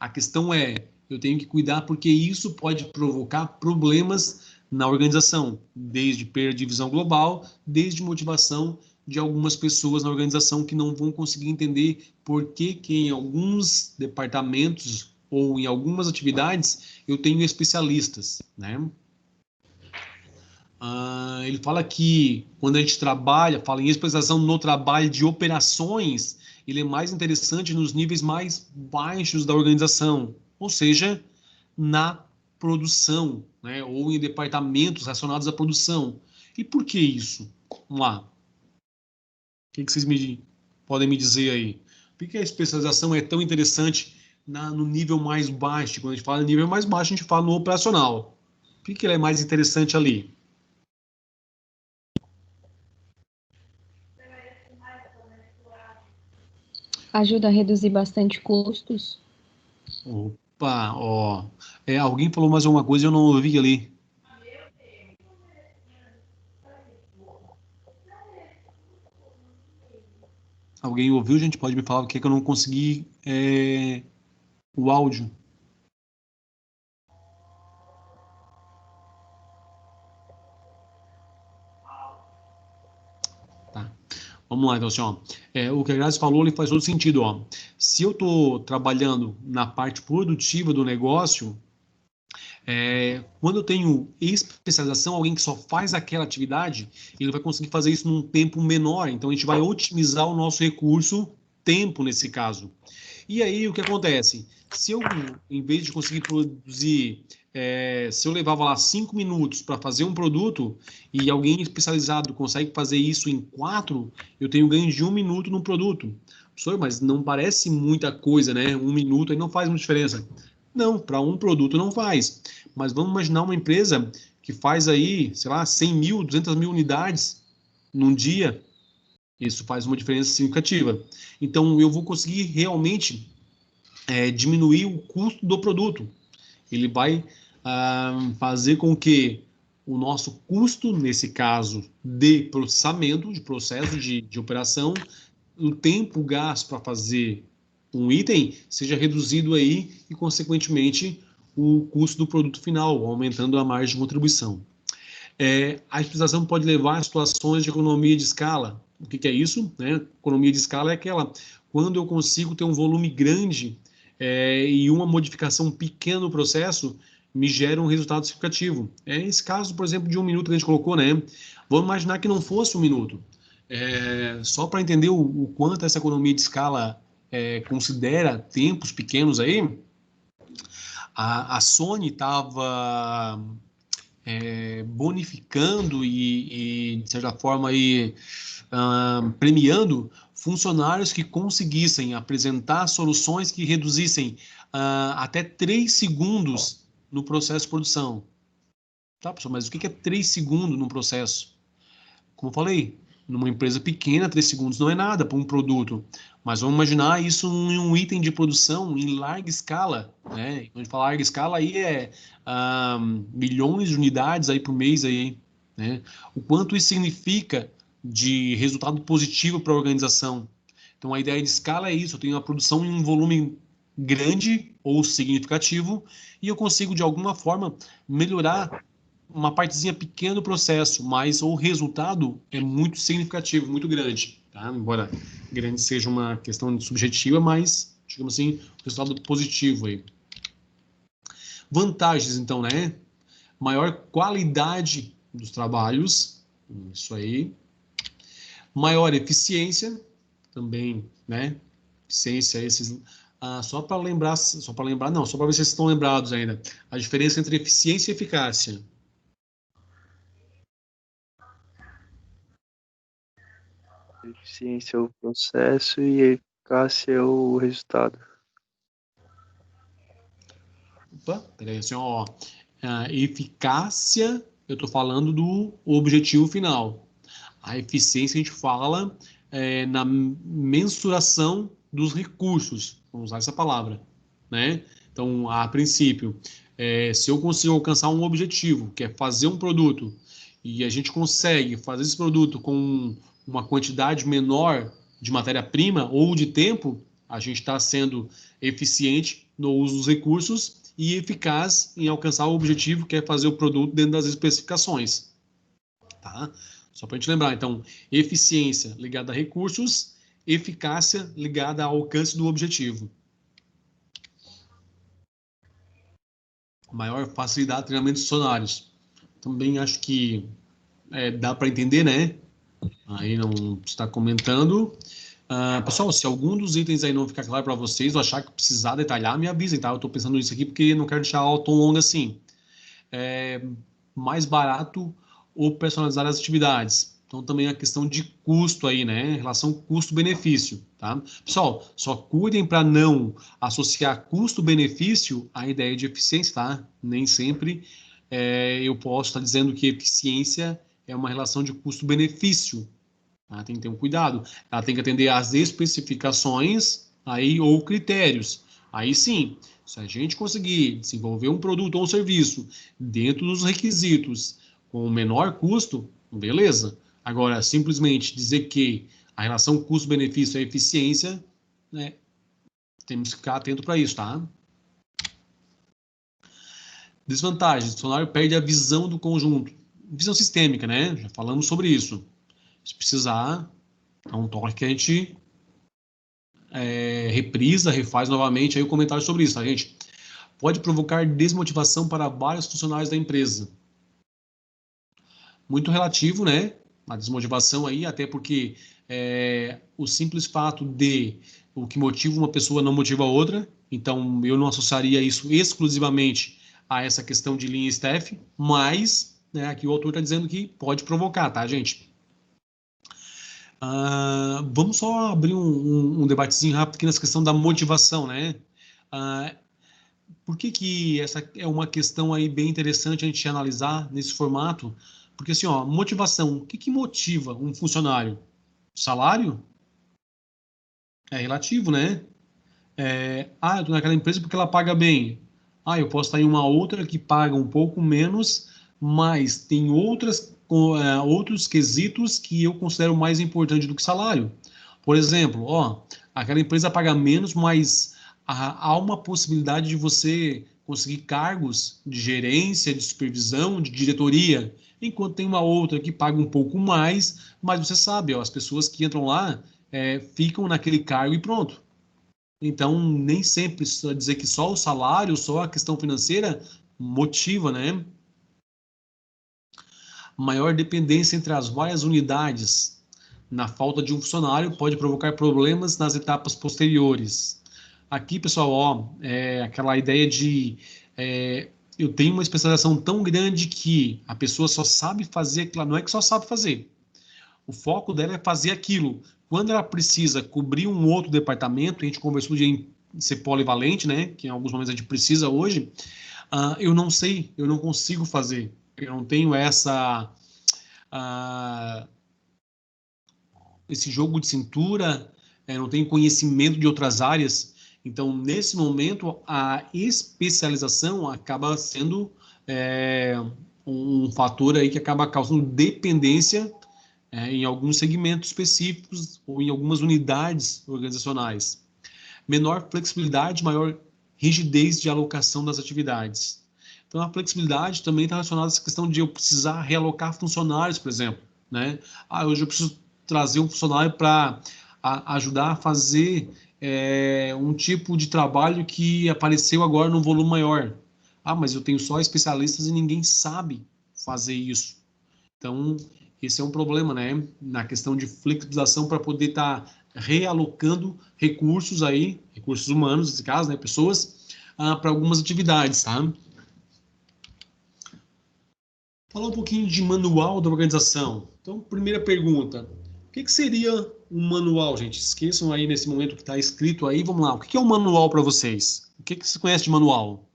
A questão é, eu tenho que cuidar porque isso pode provocar problemas na organização, desde perda de visão global, desde motivação de algumas pessoas na organização que não vão conseguir entender por que em alguns departamentos ou em algumas atividades eu tenho especialistas, né? Ele fala que quando a gente trabalha, fala em especialização no trabalho de operações, ele é mais interessante nos níveis mais baixos da organização, ou seja, na produção, né, ou em departamentos relacionados à produção. E por que isso? Vamos lá. O que vocês podem me dizer aí? Por que a especialização é tão interessante no nível mais baixo? Quando a gente fala nível mais baixo, a gente fala no operacional. Por que ela é mais interessante ali? Ajuda a reduzir bastante custos. Opa, ó. Alguém falou mais alguma coisa e eu não ouvi ali. Alguém ouviu, gente? Pode me falar o que é que eu não consegui o áudio. Tá. Vamos lá, então, assim, ó. O que a Grazi falou, ele faz todo sentido, ó. Se eu estou trabalhando na parte produtiva do negócio, quando eu tenho especialização, alguém que só faz aquela atividade, ele vai conseguir fazer isso num tempo menor. Então, a gente vai otimizar o nosso recurso, tempo, nesse caso. E aí, o que acontece? Se eu, em vez de conseguir produzir, se eu levava lá 5 minutos para fazer um produto e alguém especializado consegue fazer isso em 4, eu tenho ganho de 1 minuto no produto. Mas não parece muita coisa, né? 1 minuto aí não faz muita diferença. Não, para um produto não faz. Mas vamos imaginar uma empresa que faz aí, sei lá, 100 mil, 200 mil unidades num dia. Isso faz uma diferença significativa. Então, eu vou conseguir realmente diminuir o custo do produto. Ele vai fazer com que o nosso custo, nesse caso, de processamento, de processo de operação, o tempo gasto para fazer um item seja reduzido aí e, consequentemente, o custo do produto final, aumentando a margem de contribuição. A especialização pode levar a situações de economia de escala. O que é isso? Né? Economia de escala é aquela quando eu consigo ter um volume grande e uma modificação pequena no processo me gera um resultado significativo. Esse caso, por exemplo, de 1 minuto que a gente colocou, né? Vamos imaginar que não fosse 1 minuto. Só para entender o quanto essa economia de escala considera tempos pequenos aí, a Sony estava bonificando e, de certa forma, aí, premiando funcionários que conseguissem apresentar soluções que reduzissem até 3 segundos no processo de produção. Tá, pessoal? Mas o que é 3 segundos no processo? Como eu falei, numa empresa pequena, 3 segundos não é nada para um produto. Mas vamos imaginar isso em um item de produção em larga escala, né? Quando a gente fala larga escala, aí milhões de unidades aí por mês, aí, né? O quanto isso significa de resultado positivo para a organização. Então, a ideia de escala é isso. Eu tenho uma produção em um volume grande ou significativo e eu consigo, de alguma forma, melhorar uma partezinha pequena do processo, mas o resultado é muito significativo, muito grande, tá? Embora grande seja uma questão subjetiva, mas, digamos assim, resultado positivo aí. Vantagens, então, né? Maior qualidade dos trabalhos, isso aí. Maior eficiência, também, né? Eficiência, esses... só para lembrar, só para ver se vocês estão lembrados ainda. A diferença entre eficiência e eficácia. Eficiência é o processo e eficácia é o resultado. Opa, peraí, assim, ó. Eficácia, eu estou falando do objetivo final. A eficiência a gente fala na mensuração dos recursos. Vamos usar essa palavra, né? Então, a princípio, se eu consigo alcançar um objetivo, que é fazer um produto, e a gente consegue fazer esse produto com uma quantidade menor de matéria-prima ou de tempo, a gente está sendo eficiente no uso dos recursos e eficaz em alcançar o objetivo, que é fazer o produto dentro das especificações. Tá? Só para a gente lembrar, então, eficiência ligada a recursos, eficácia ligada ao alcance do objetivo. Maior facilidade de treinamento de funcionários. Também acho que dá para entender, né? Aí não está comentando. Pessoal, se algum dos itens aí não ficar claro para vocês, ou achar que precisar detalhar, me avisem, tá? Eu estou pensando nisso aqui porque não quero deixar aula tão longa assim. Mais barato ou personalizar as atividades. Então, também a questão de custo aí, né? Relação custo-benefício, tá? Pessoal, só cuidem para não associar custo-benefício à ideia de eficiência, tá? Nem sempre eu posso estar dizendo que eficiência é uma relação de custo-benefício. Tá? Tem que ter um cuidado. Ela tem que atender às especificações aí, ou critérios. Aí sim, se a gente conseguir desenvolver um produto ou um serviço dentro dos requisitos com o menor custo, beleza. Agora, simplesmente dizer que a relação custo-benefício é eficiência, né, temos que ficar atento para isso, tá? Desvantagens. O funcionário perde a visão do conjunto. Visão sistêmica, né? Já falamos sobre isso. Se precisar, é um toque que a gente reprisa, refaz novamente aí o comentário sobre isso, tá, gente? Pode provocar desmotivação para vários funcionários da empresa. Muito relativo, né? A desmotivação aí, até porque o simples fato de o que motiva uma pessoa não motiva a outra, então eu não associaria isso exclusivamente a essa questão de linha staff, mas aqui o autor está dizendo que pode provocar, tá, gente? Vamos só abrir um debatezinho rápido aqui nessa questão da motivação, né? Por que essa é uma questão aí bem interessante a gente analisar nesse formato? Porque assim, ó, motivação, o que motiva um funcionário? Salário? É relativo, né? Eu estou naquela empresa porque ela paga bem. Eu posso estar em uma outra que paga um pouco menos, mas tem outros quesitos que eu considero mais importante do que salário. Por exemplo, aquela empresa paga menos, mas há uma possibilidade de você conseguir cargos de gerência, de supervisão, de diretoria, enquanto tem uma outra que paga um pouco mais, mas você sabe, as pessoas que entram lá ficam naquele cargo e pronto. Então, nem sempre dizer que só o salário, só a questão financeira motiva, né? Maior dependência entre as várias unidades na falta de um funcionário pode provocar problemas nas etapas posteriores. Aqui, pessoal, aquela ideia de eu tenho uma especialização tão grande que a pessoa só sabe fazer aquilo, não é que só sabe fazer. O foco dela é fazer aquilo. Quando ela precisa cobrir um outro departamento, a gente conversou de ser polivalente, né? Que em alguns momentos a gente precisa hoje. Eu não sei, eu não consigo fazer. Eu não tenho esse jogo de cintura, não tenho conhecimento de outras áreas. Então, nesse momento, a especialização acaba sendo um fator aí que acaba causando dependência em alguns segmentos específicos ou em algumas unidades organizacionais. Menor flexibilidade, maior rigidez de alocação das atividades. Então, a flexibilidade também está relacionada a essa questão de eu precisar realocar funcionários, por exemplo, né? Hoje eu preciso trazer um funcionário para ajudar a fazer um tipo de trabalho que apareceu agora num volume maior. Mas eu tenho só especialistas e ninguém sabe fazer isso. Então, esse é um problema, né? Na questão de flexibilização para poder estar realocando recursos aí, recursos humanos, nesse caso, né? Pessoas, para algumas atividades, tá? Falar um pouquinho de manual da organização. Então, primeira pergunta. O que seria um manual, gente? Esqueçam aí nesse momento que está escrito aí. Vamos lá. O que é um manual para vocês? O que você conhece de manual?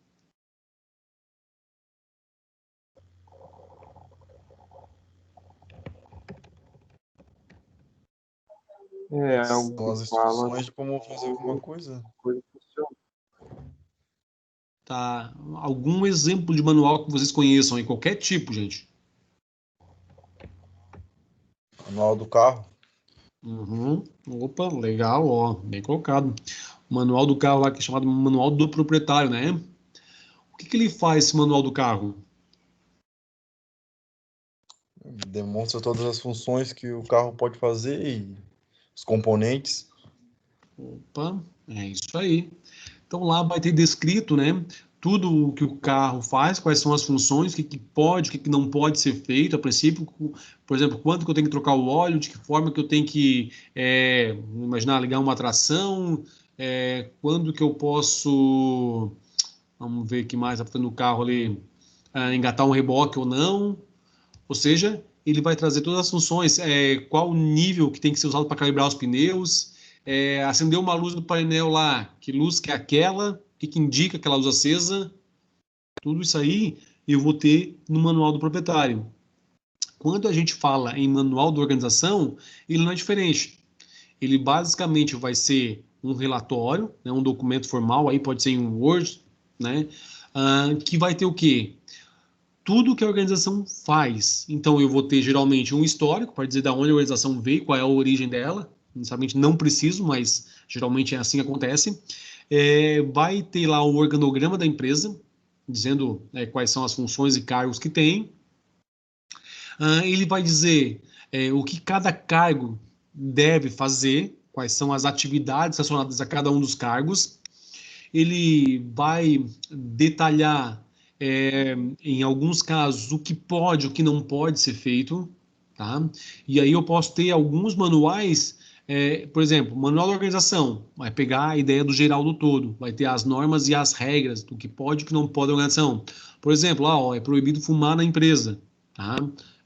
Algo São as que fala instruções de como fazer alguma coisa. coisa funciona. Tá. Algum exemplo de manual que vocês conheçam aí? Qualquer tipo, gente. Manual do carro. Uhum. Opa, legal, bem colocado. O manual do carro lá que é chamado manual do proprietário, né? que ele faz, esse manual do carro? Demonstra todas as funções que o carro pode fazer e os componentes. Opa, é isso aí. Então lá vai ter descrito, né, tudo o que o carro faz, quais são as funções, o que pode, o que não pode ser feito a princípio, por exemplo, quanto que eu tenho que trocar o óleo, de que forma que eu tenho que, imaginar, ligar uma tração, quando que eu posso, vamos ver o que mais está fazendo no carro ali, engatar um reboque ou não, ou seja, ele vai trazer todas as funções, qual o nível que tem que ser usado para calibrar os pneus, acender uma luz no painel lá, que luz que é aquela, o que indica aquela luz acesa, tudo isso aí eu vou ter no manual do proprietário. Quando a gente fala em manual de organização, ele não é diferente. Ele basicamente vai ser um relatório, né, um documento formal, aí pode ser em um Word, né, que vai ter o quê? Tudo que a organização faz. Então, eu vou ter geralmente um histórico para dizer de onde a organização veio, qual é a origem dela. Inicialmente não preciso, mas geralmente é assim que acontece. Vai ter lá o organograma da empresa, dizendo quais são as funções e cargos que tem. Ele vai dizer o que cada cargo deve fazer, quais são as atividades relacionadas a cada um dos cargos. Ele vai detalhar, em alguns casos, o que pode, o que não pode ser feito, tá? E aí eu posso ter alguns manuais, por exemplo, manual da organização, vai pegar a ideia do geral do todo, vai ter as normas e as regras do que pode e o que não pode na organização. Por exemplo, é proibido fumar na empresa, tá?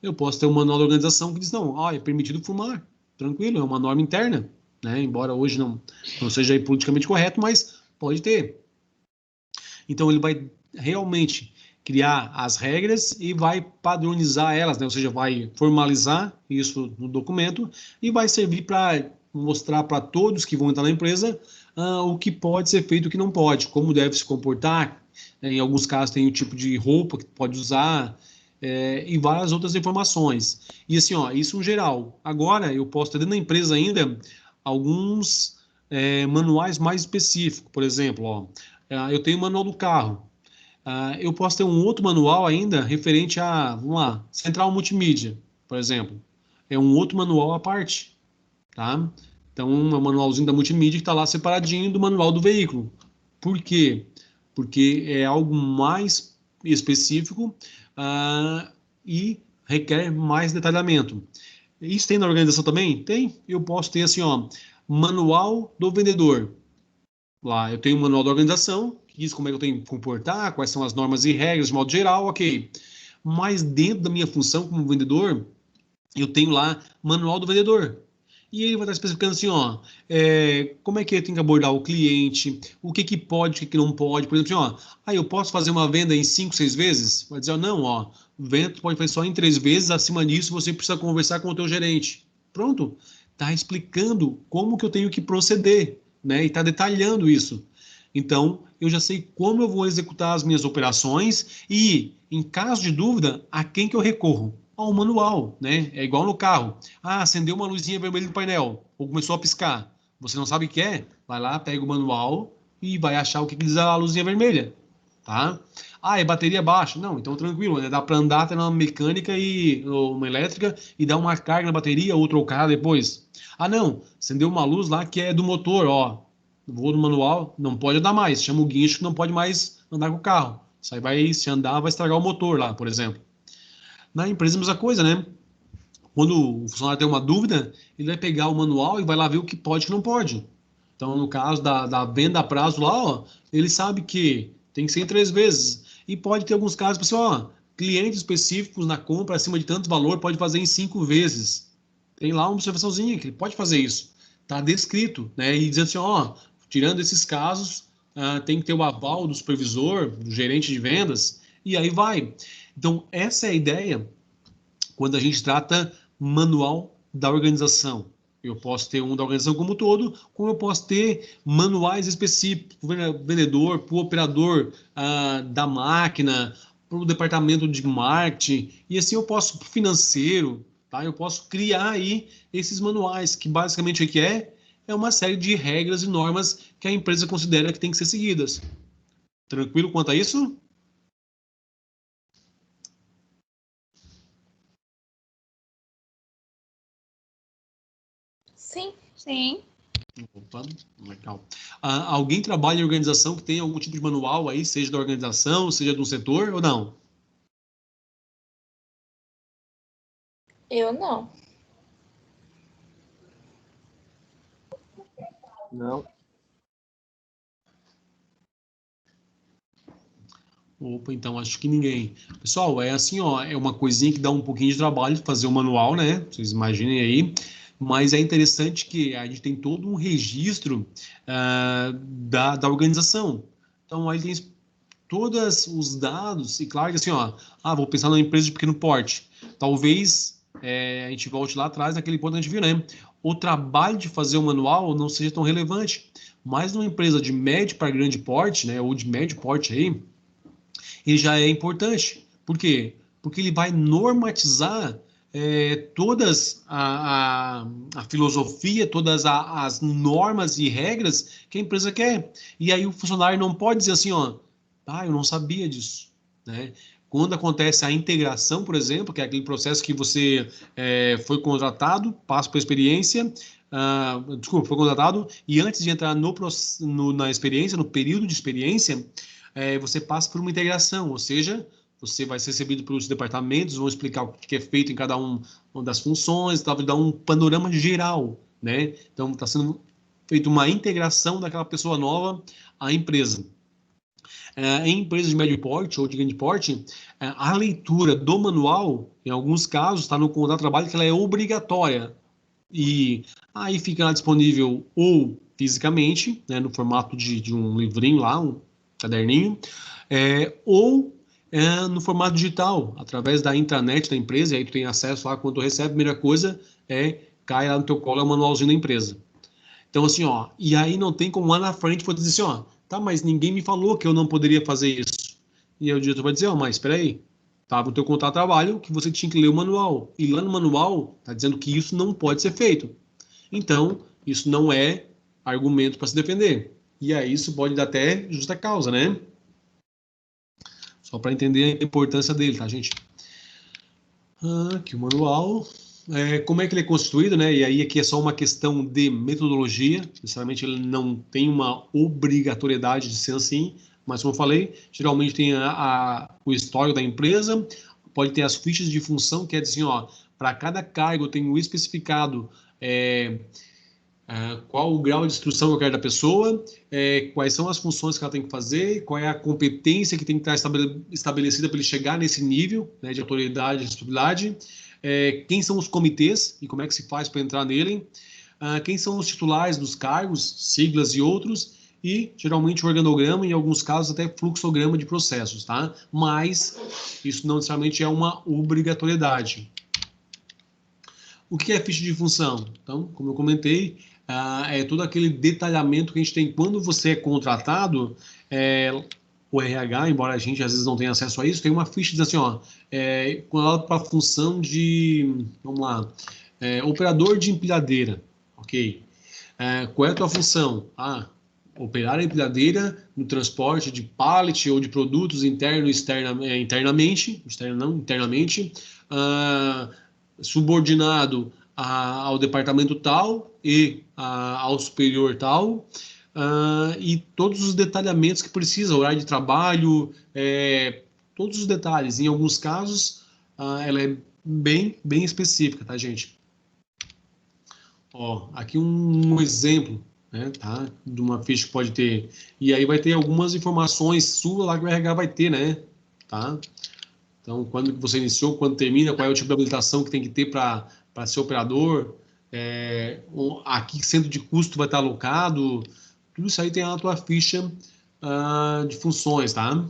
Eu posso ter um manual da organização que diz, não, é permitido fumar, tranquilo, é uma norma interna, né? Embora hoje não seja politicamente correto, mas pode ter. Então, ele vai realmente criar as regras e vai padronizar elas, né? Ou seja, vai formalizar isso no documento e vai servir para mostrar para todos que vão entrar na empresa o que pode ser feito e o que não pode, como deve se comportar. Em alguns casos tem o tipo de roupa que pode usar e várias outras informações. E assim, isso em geral. Agora, eu posso ter dentro da empresa ainda alguns manuais mais específicos. Por exemplo, eu tenho o manual do carro. Eu posso ter um outro manual ainda referente a, vamos lá, central multimídia, por exemplo. É um outro manual à parte, tá? Então, um manualzinho da multimídia que está lá separadinho do manual do veículo. Por quê? Porque é algo mais específico e requer mais detalhamento. Isso tem na organização também? Tem. Eu posso ter assim, manual do vendedor. Lá eu tenho o manual da organização, que diz como é que eu tenho que comportar, quais são as normas e regras de modo geral, ok. Mas dentro da minha função como vendedor, eu tenho lá manual do vendedor. E ele vai estar especificando assim, como é que eu tenho que abordar o cliente, o que pode, o que não pode. Por exemplo, assim, eu posso fazer uma venda em 5, 6 vezes? Vai dizer, não, venda tu pode fazer só em 3 vezes, acima disso você precisa conversar com o teu gerente. Pronto, está explicando como que eu tenho que proceder, né? E está detalhando isso. Então, eu já sei como eu vou executar as minhas operações e, em caso de dúvida, a quem que eu recorro? Ao manual, né? É igual no carro. Acendeu uma luzinha vermelha no painel, ou começou a piscar. Você não sabe o que é? Vai lá, pega o manual e vai achar o que diz a luzinha vermelha, tá? É bateria baixa. Não, então tranquilo, né? Dá para andar até uma mecânica ou uma elétrica e dar uma carga na bateria ou trocar depois. Não, acendeu uma luz lá que é do motor, vou no manual, não pode andar mais, chama o guincho que não pode mais andar com o carro. Isso aí se andar, vai estragar o motor lá, por exemplo. Na empresa, a mesma coisa, né? Quando o funcionário tem uma dúvida, ele vai pegar o manual e vai lá ver o que pode e o que não pode. Então, no caso da venda a prazo lá, ele sabe que tem que ser em 3 vezes. E pode ter alguns casos, pessoal, clientes específicos na compra acima de tanto valor pode fazer em 5 vezes. Tem lá uma observaçãozinha que ele pode fazer isso. Está descrito, né? E dizendo assim, tirando esses casos, tem que ter o aval do supervisor, do gerente de vendas, e aí vai. Então, essa é a ideia quando a gente trata manual da organização. Eu posso ter um da organização como um todo, como eu posso ter manuais específicos para o vendedor, para o operador da máquina, para o departamento de marketing, e assim eu posso, para o financeiro, tá? Eu posso criar aí esses manuais, que basicamente o que é uma série de regras e normas que a empresa considera que tem que ser seguidas. Tranquilo quanto a isso? Sim. Sim. Opa, legal. Alguém trabalha em organização que tem algum tipo de manual aí, seja da organização, seja do setor ou não? Eu não. Não. Opa, então acho que ninguém. Pessoal, é assim, ó, é uma coisinha que dá um pouquinho de trabalho fazer o manual, né? Vocês imaginem aí. Mas é interessante que a gente tem todo um registro da organização. Então, aí tem todos os dados, e claro que assim, ó, vou pensar numa empresa de pequeno porte. Talvez a gente volte lá atrás naquele ponto que a gente viu, né? O trabalho de fazer o manual não seja tão relevante, mas numa empresa de médio para grande porte, né, ou de médio porte aí, ele já é importante. Por quê? Porque ele vai normatizar todas a filosofia, todas as normas e regras que a empresa quer. E aí o funcionário não pode dizer assim, ó, eu não sabia disso, né? Quando acontece a integração, por exemplo, que é aquele processo que você foi contratado, passa por experiência, desculpa, foi contratado, e antes de entrar na experiência, no período de experiência, você passa por uma integração, ou seja, você vai ser recebido pelos departamentos, vão explicar o que é feito em cada uma das funções, vai dar um panorama geral, né? Então, está sendo feita uma integração daquela pessoa nova à empresa. Em empresas de médio porte ou de grande porte, a leitura do manual, em alguns casos, está no contrato de trabalho que ela é obrigatória. E aí fica lá disponível ou fisicamente, né, no formato de um livrinho lá, um caderninho, ou no formato digital, através da intranet da empresa, e aí tu tem acesso lá, quando tu recebe, a primeira coisa cai lá no teu colo, é o manualzinho da empresa. Então, assim, ó, e aí não tem como lá na frente for dizer assim, ó, tá, mas ninguém me falou que eu não poderia fazer isso. E aí o diretor vai dizer, ó, mas espera aí, estava no teu contrato de trabalho que você tinha que ler o manual. E lá no manual está dizendo que isso não pode ser feito. Então, isso não é argumento para se defender. E aí isso pode dar até justa causa, né? Só para entender a importância dele, tá, gente? Aqui o manual. Como é que ele é constituído, né? E aí aqui é só uma questão de metodologia. Necessariamente ele não tem uma obrigatoriedade de ser assim, mas como eu falei, geralmente tem o histórico da empresa, pode ter as fichas de função, que é assim, ó, para cada cargo eu tenho especificado qual o grau de instrução que eu quero da pessoa, quais são as funções que ela tem que fazer, qual é a competência que tem que estar estabelecida para ele chegar nesse nível, né, de autoridade e responsabilidade, quem são os comitês e como é que se faz para entrar nele, quem são os titulares dos cargos, siglas e outros, e geralmente o organograma, em alguns casos até fluxograma de processos, tá? Mas isso não necessariamente é uma obrigatoriedade. O que é ficha de função? Então, como eu comentei, é todo aquele detalhamento que a gente tem quando você é contratado, o RH, embora a gente às vezes não tenha acesso a isso, tem uma ficha que diz assim, ó, para a função de, vamos lá, operador de empilhadeira, ok? Qual é a tua função? Operar a empilhadeira no transporte de pallet ou de produtos internamente, subordinado ao departamento tal e ao superior tal, e todos os detalhamentos que precisa, horário de trabalho, todos os detalhes. Em alguns casos, ela é bem específica, tá, gente? Ó, aqui um exemplo, né, tá, de uma ficha que pode ter. E aí vai ter algumas informações suas lá que o RH vai ter, né? Tá? Então, quando que você iniciou, quando termina, qual é o tipo de habilitação que tem que ter para ser operador, a que centro de custo vai estar alocado, tudo isso aí tem na tua ficha de funções, tá?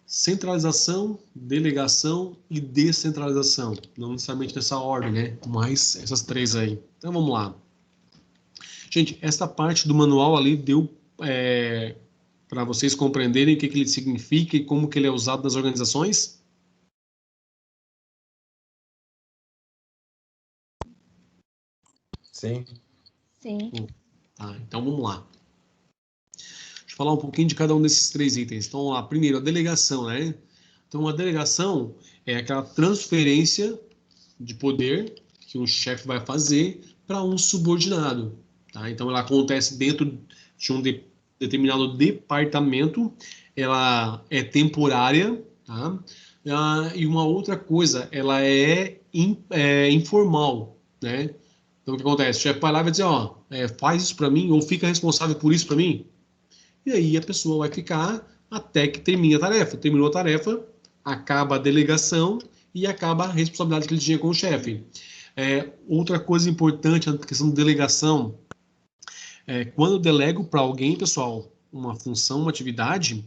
Centralização, delegação e descentralização. Não necessariamente nessa ordem, né? Mas essas três aí. Então, vamos lá. Gente, essa parte do manual ali deu para vocês compreenderem o que ele significa e como que ele é usado nas organizações? Sim. Sim. Tá, então vamos lá. Deixa eu falar um pouquinho de cada um desses três itens. Então, vamos lá. Primeiro, a delegação, né? Então, a delegação é aquela transferência de poder que um chefe vai fazer para um subordinado. Tá? Então, ela acontece dentro de um determinado departamento, ela é temporária, tá? E uma outra coisa, ela é informal, né? Então, o que acontece? O chefe vai lá e vai dizer, ó, faz isso para mim, ou fica responsável por isso para mim. E aí a pessoa vai ficar até que termine a tarefa. Terminou a tarefa, acaba a delegação e acaba a responsabilidade que ele tinha com o chefe. Outra coisa importante na questão de delegação, quando eu delego para alguém, pessoal, uma função, uma atividade,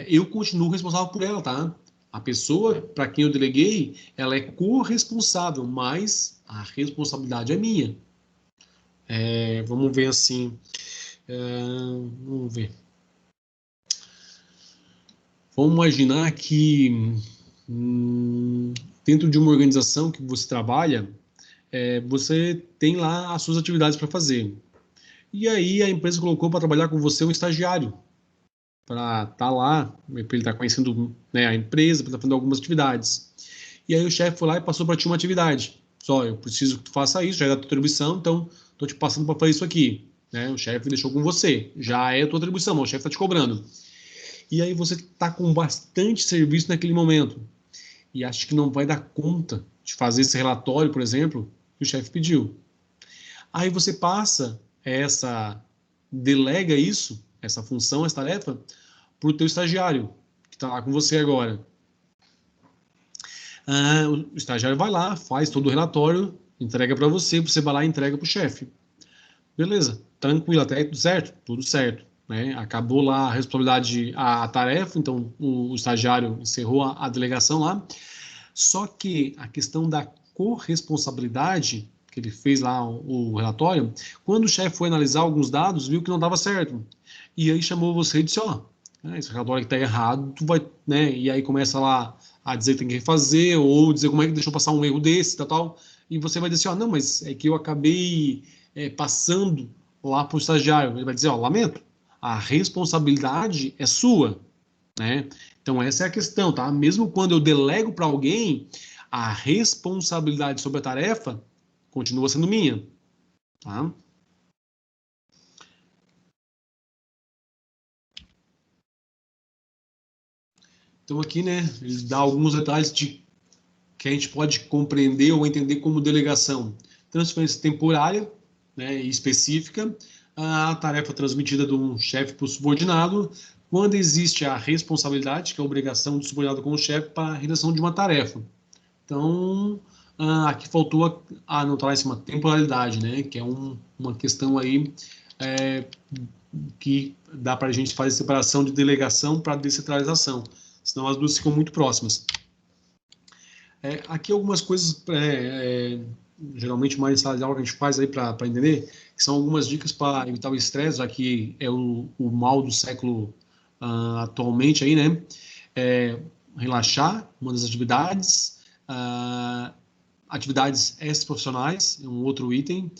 eu continuo responsável por ela, tá? A pessoa para quem eu deleguei, ela é corresponsável, mas a responsabilidade é minha. Vamos ver assim. Vamos ver. Vamos imaginar que dentro de uma organização que você trabalha, você tem lá as suas atividades para fazer. E aí a empresa colocou para trabalhar com você um estagiário, para estar lá, para ele estar conhecendo, né, a empresa, para estar fazendo algumas atividades. E aí o chefe foi lá e passou para ti uma atividade. Só, eu preciso que tu faça isso, já é da tua atribuição, então estou te passando para fazer isso aqui. Né? O chefe deixou com você, já é a tua atribuição, mas o chefe está te cobrando. E aí você está com bastante serviço naquele momento e acha que não vai dar conta de fazer esse relatório, por exemplo, que o chefe pediu. Aí você delega isso, essa função, essa tarefa, para o teu estagiário, que está lá com você agora. O estagiário vai lá, faz todo o relatório, entrega para você, você vai lá e entrega para o chefe. Beleza, tranquilo, até tudo certo? Tudo certo. Né? Acabou lá a responsabilidade, a tarefa, então o estagiário encerrou a delegação lá. Só que a questão da corresponsabilidade, que ele fez lá o relatório, quando o chefe foi analisar alguns dados, viu que não dava certo. E aí chamou você e disse, esse relatório que está errado, tu vai, né? E aí começa lá a dizer que tem que refazer, ou dizer como é que deixou passar um erro desse, tal. E você vai dizer, não, mas é que eu acabei passando lá para o estagiário. Ele vai dizer, lamento, a responsabilidade é sua, né? Então essa é a questão, tá? Mesmo quando eu delego para alguém, a responsabilidade sobre a tarefa continua sendo minha, tá? Então aqui, né, ele dá alguns detalhes que a gente pode compreender ou entender como delegação. Transferência temporária, né, específica, a tarefa transmitida de um chefe para o subordinado, quando existe a responsabilidade, que é a obrigação do subordinado com o chefe para a realização de uma tarefa. Então, aqui faltou não tá lá em cima, temporalidade, né, que é uma questão aí que dá para a gente fazer separação de delegação para descentralização, senão as duas ficam muito próximas. Aqui algumas coisas, geralmente mais em sala de aula que a gente faz aí para entender, que são algumas dicas para evitar o estresse, já que é o mal do século atualmente aí, né? Relaxar, uma das atividades, atividades extraprofissionais, é um outro item,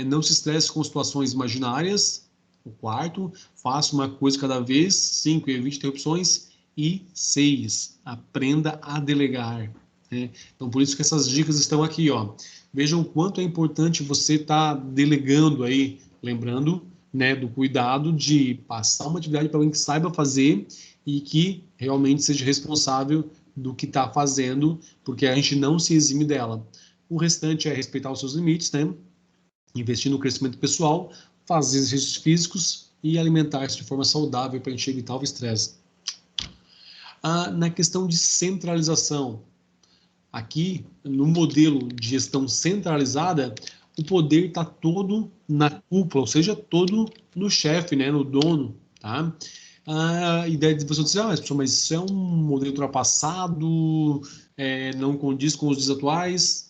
não se estresse com situações imaginárias, o quarto, faça uma coisa cada vez, 5, evite interrupções, e 6, aprenda a delegar. Né? Então, por isso que essas dicas estão aqui, ó. Vejam o quanto é importante você estar delegando aí, lembrando, né, do cuidado de passar uma atividade para alguém que saiba fazer e que realmente seja responsável do que está fazendo, porque a gente não se exime dela. O restante é respeitar os seus limites, né? Investir no crescimento pessoal, fazer exercícios físicos e alimentar-se de forma saudável para a gente evitar o estresse. Na questão de centralização, aqui no modelo de gestão centralizada, o poder está todo na cúpula, ou seja, todo no chefe, né, no dono, tá? A ideia de você dizer, mas isso é um modelo ultrapassado, não condiz com os dias atuais.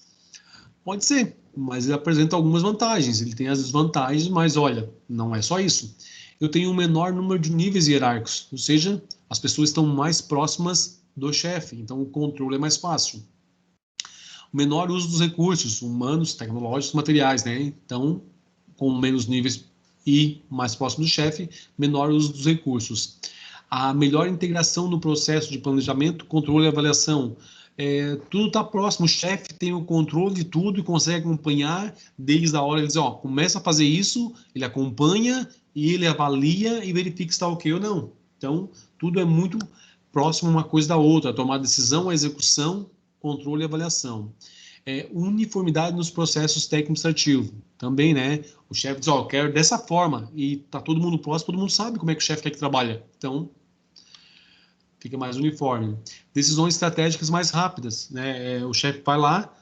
Pode ser, mas ele apresenta algumas vantagens, ele tem as desvantagens, mas olha, não é só isso. Eu tenho um menor número de níveis hierárquicos, ou seja, as pessoas estão mais próximas do chefe, então o controle é mais fácil. O menor uso dos recursos humanos, tecnológicos, materiais, né? Então, com menos níveis e mais próximo do chefe, menor uso dos recursos. A melhor integração no processo de planejamento, controle e avaliação. tudo está próximo, o chefe tem o controle de tudo e consegue acompanhar desde a hora, ele diz, ó, começa a fazer isso, ele acompanha e ele avalia e verifica se está ok ou não. Então, tudo é muito próximo uma coisa da outra, tomar decisão, a execução, controle e avaliação. Uniformidade nos processos técnico-administrativos. Também, né? O chefe diz, ó, eu quero dessa forma, e tá todo mundo próximo, todo mundo sabe como é que o chefe quer que trabalha. Então, fica mais uniforme. Decisões estratégicas mais rápidas, né? O chefe vai lá,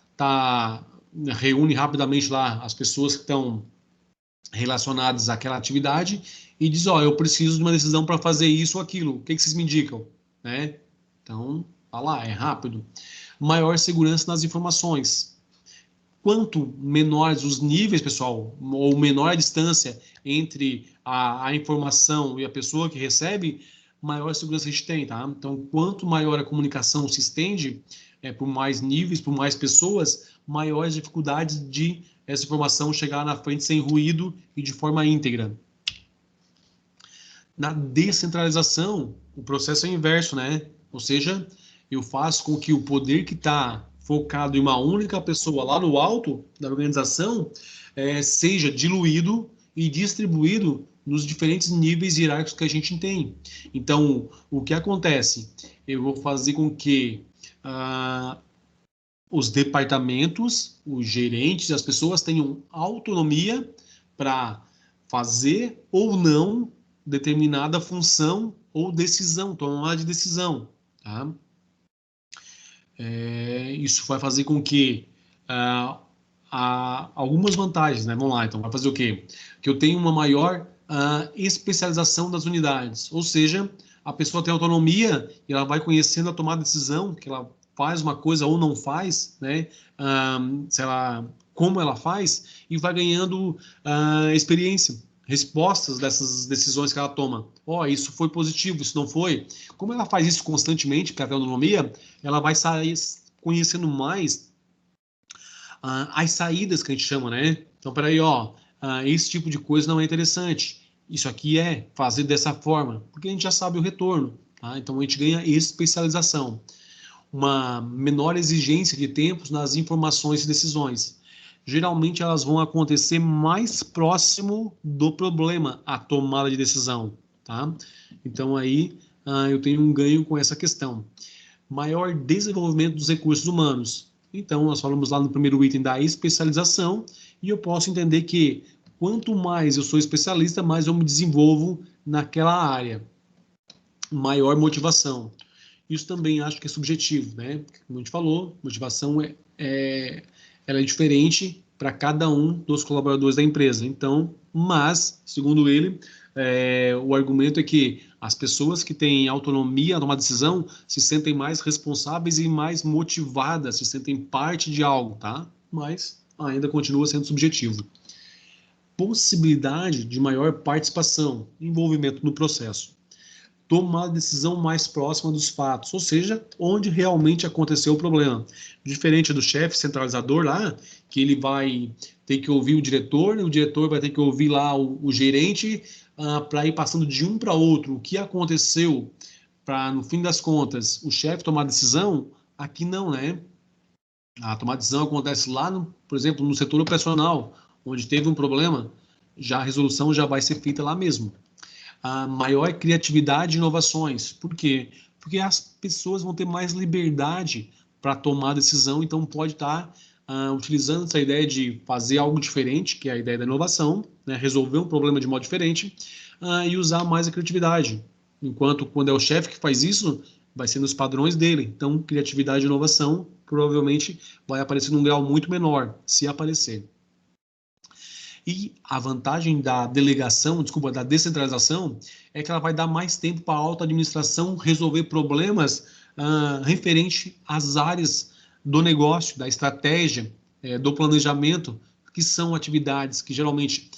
reúne rapidamente lá as pessoas que estão relacionadas àquela atividade e diz, ó, eu preciso de uma decisão para fazer isso ou aquilo. O que vocês me indicam? Né? Então, tá lá, é rápido. Maior segurança nas informações. Quanto menores os níveis, pessoal, ou menor a distância entre a informação e a pessoa que recebe, maior segurança a gente tem, tá? Então, quanto maior a comunicação se estende, por mais níveis, por mais pessoas, maiores dificuldades de essa informação chegar na frente sem ruído e de forma íntegra. Na descentralização, o processo é inverso, né? Ou seja, eu faço com que o poder que está focado em uma única pessoa lá no alto da organização seja diluído e distribuído nos diferentes níveis hierárquicos que a gente tem. Então, o que acontece? Eu vou fazer com que os departamentos, os gerentes, as pessoas tenham autonomia para fazer ou não determinada função ou decisão, tomar de decisão. Tá? Isso vai fazer com que algumas vantagens, né? Vamos lá, então, vai fazer o quê? Que eu tenha uma maior especialização das unidades, ou seja, a pessoa tem autonomia e ela vai conhecendo a tomada de decisão, que ela faz uma coisa ou não faz, né? Sei lá, como ela faz, e vai ganhando experiência, respostas dessas decisões que ela toma. Isso foi positivo, isso não foi. Como ela faz isso constantemente, porque ela tem autonomia, ela vai sair conhecendo mais as saídas que a gente chama, né? Então, peraí, esse tipo de coisa não é interessante. Isso aqui é fazer dessa forma, porque a gente já sabe o retorno, tá? Então, a gente ganha especialização. Uma menor exigência de tempos nas informações e decisões. Geralmente, elas vão acontecer mais próximo do problema, a tomada de decisão, tá? Então, aí, eu tenho um ganho com essa questão. Maior desenvolvimento dos recursos humanos. Então, nós falamos lá no primeiro item da especialização, e eu posso entender que quanto mais eu sou especialista, mais eu me desenvolvo naquela área. Maior motivação. Isso também acho que é subjetivo, né? Como a gente falou, motivação ela é diferente para cada um dos colaboradores da empresa. Então, mas, segundo ele, o argumento é que as pessoas que têm autonomia a tomar decisão se sentem mais responsáveis e mais motivadas, se sentem parte de algo, tá? Mas ainda continua sendo subjetivo. Possibilidade de maior participação, envolvimento no processo. Tomar a decisão mais próxima dos fatos, ou seja, onde realmente aconteceu o problema. Diferente do chefe centralizador lá, que ele vai ter que ouvir o diretor vai ter que ouvir lá o gerente, para ir passando de um para outro o que aconteceu, para, no fim das contas, o chefe tomar a decisão. Aqui não, né? A tomada de decisão acontece lá, por exemplo, no setor operacional, onde teve um problema, já a resolução já vai ser feita lá mesmo. A maior criatividade e inovações. Por quê? Porque as pessoas vão ter mais liberdade para tomar decisão, então pode estar utilizando essa ideia de fazer algo diferente, que é a ideia da inovação, né? Resolver um problema de modo diferente, e usar mais a criatividade. Enquanto quando é o chefe que faz isso, vai ser nos padrões dele. Então, criatividade e inovação provavelmente vai aparecer num grau muito menor, se aparecer. E a vantagem da da descentralização, é que ela vai dar mais tempo para a alta administração resolver problemas referente às áreas do negócio, da estratégia, do planejamento, que são atividades que geralmente,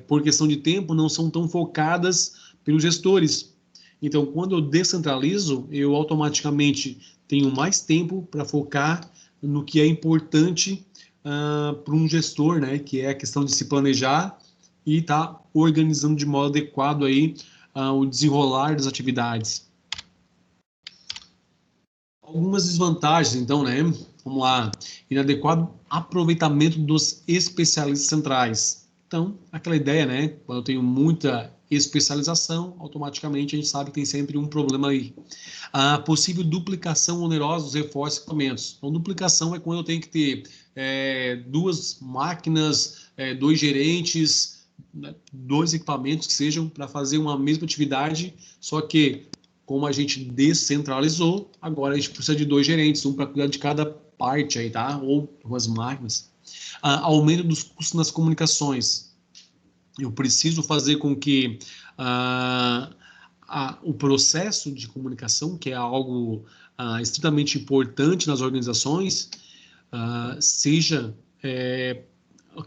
por questão de tempo, não são tão focadas pelos gestores. Então, quando eu descentralizo, eu automaticamente tenho mais tempo para focar no que é importante para um gestor, né, que é a questão de se planejar e estar organizando de modo adequado aí o desenrolar das atividades. Algumas desvantagens, então, né? Vamos lá. Inadequado aproveitamento dos especialistas centrais. Então, aquela ideia, né? Quando eu tenho muita especialização, automaticamente a gente sabe que tem sempre um problema aí. A possível duplicação onerosa dos reforços e equipamentos. Então, duplicação é quando eu tenho que ter 2 máquinas, 2 gerentes, né, 2 equipamentos que sejam para fazer uma mesma atividade, só que como a gente descentralizou, agora a gente precisa de 2 gerentes, um para cuidar de cada parte aí, tá? Ou 2 máquinas. Aumento dos custos nas comunicações. Eu preciso fazer com que o processo de comunicação, que é algo estritamente importante nas organizações, seja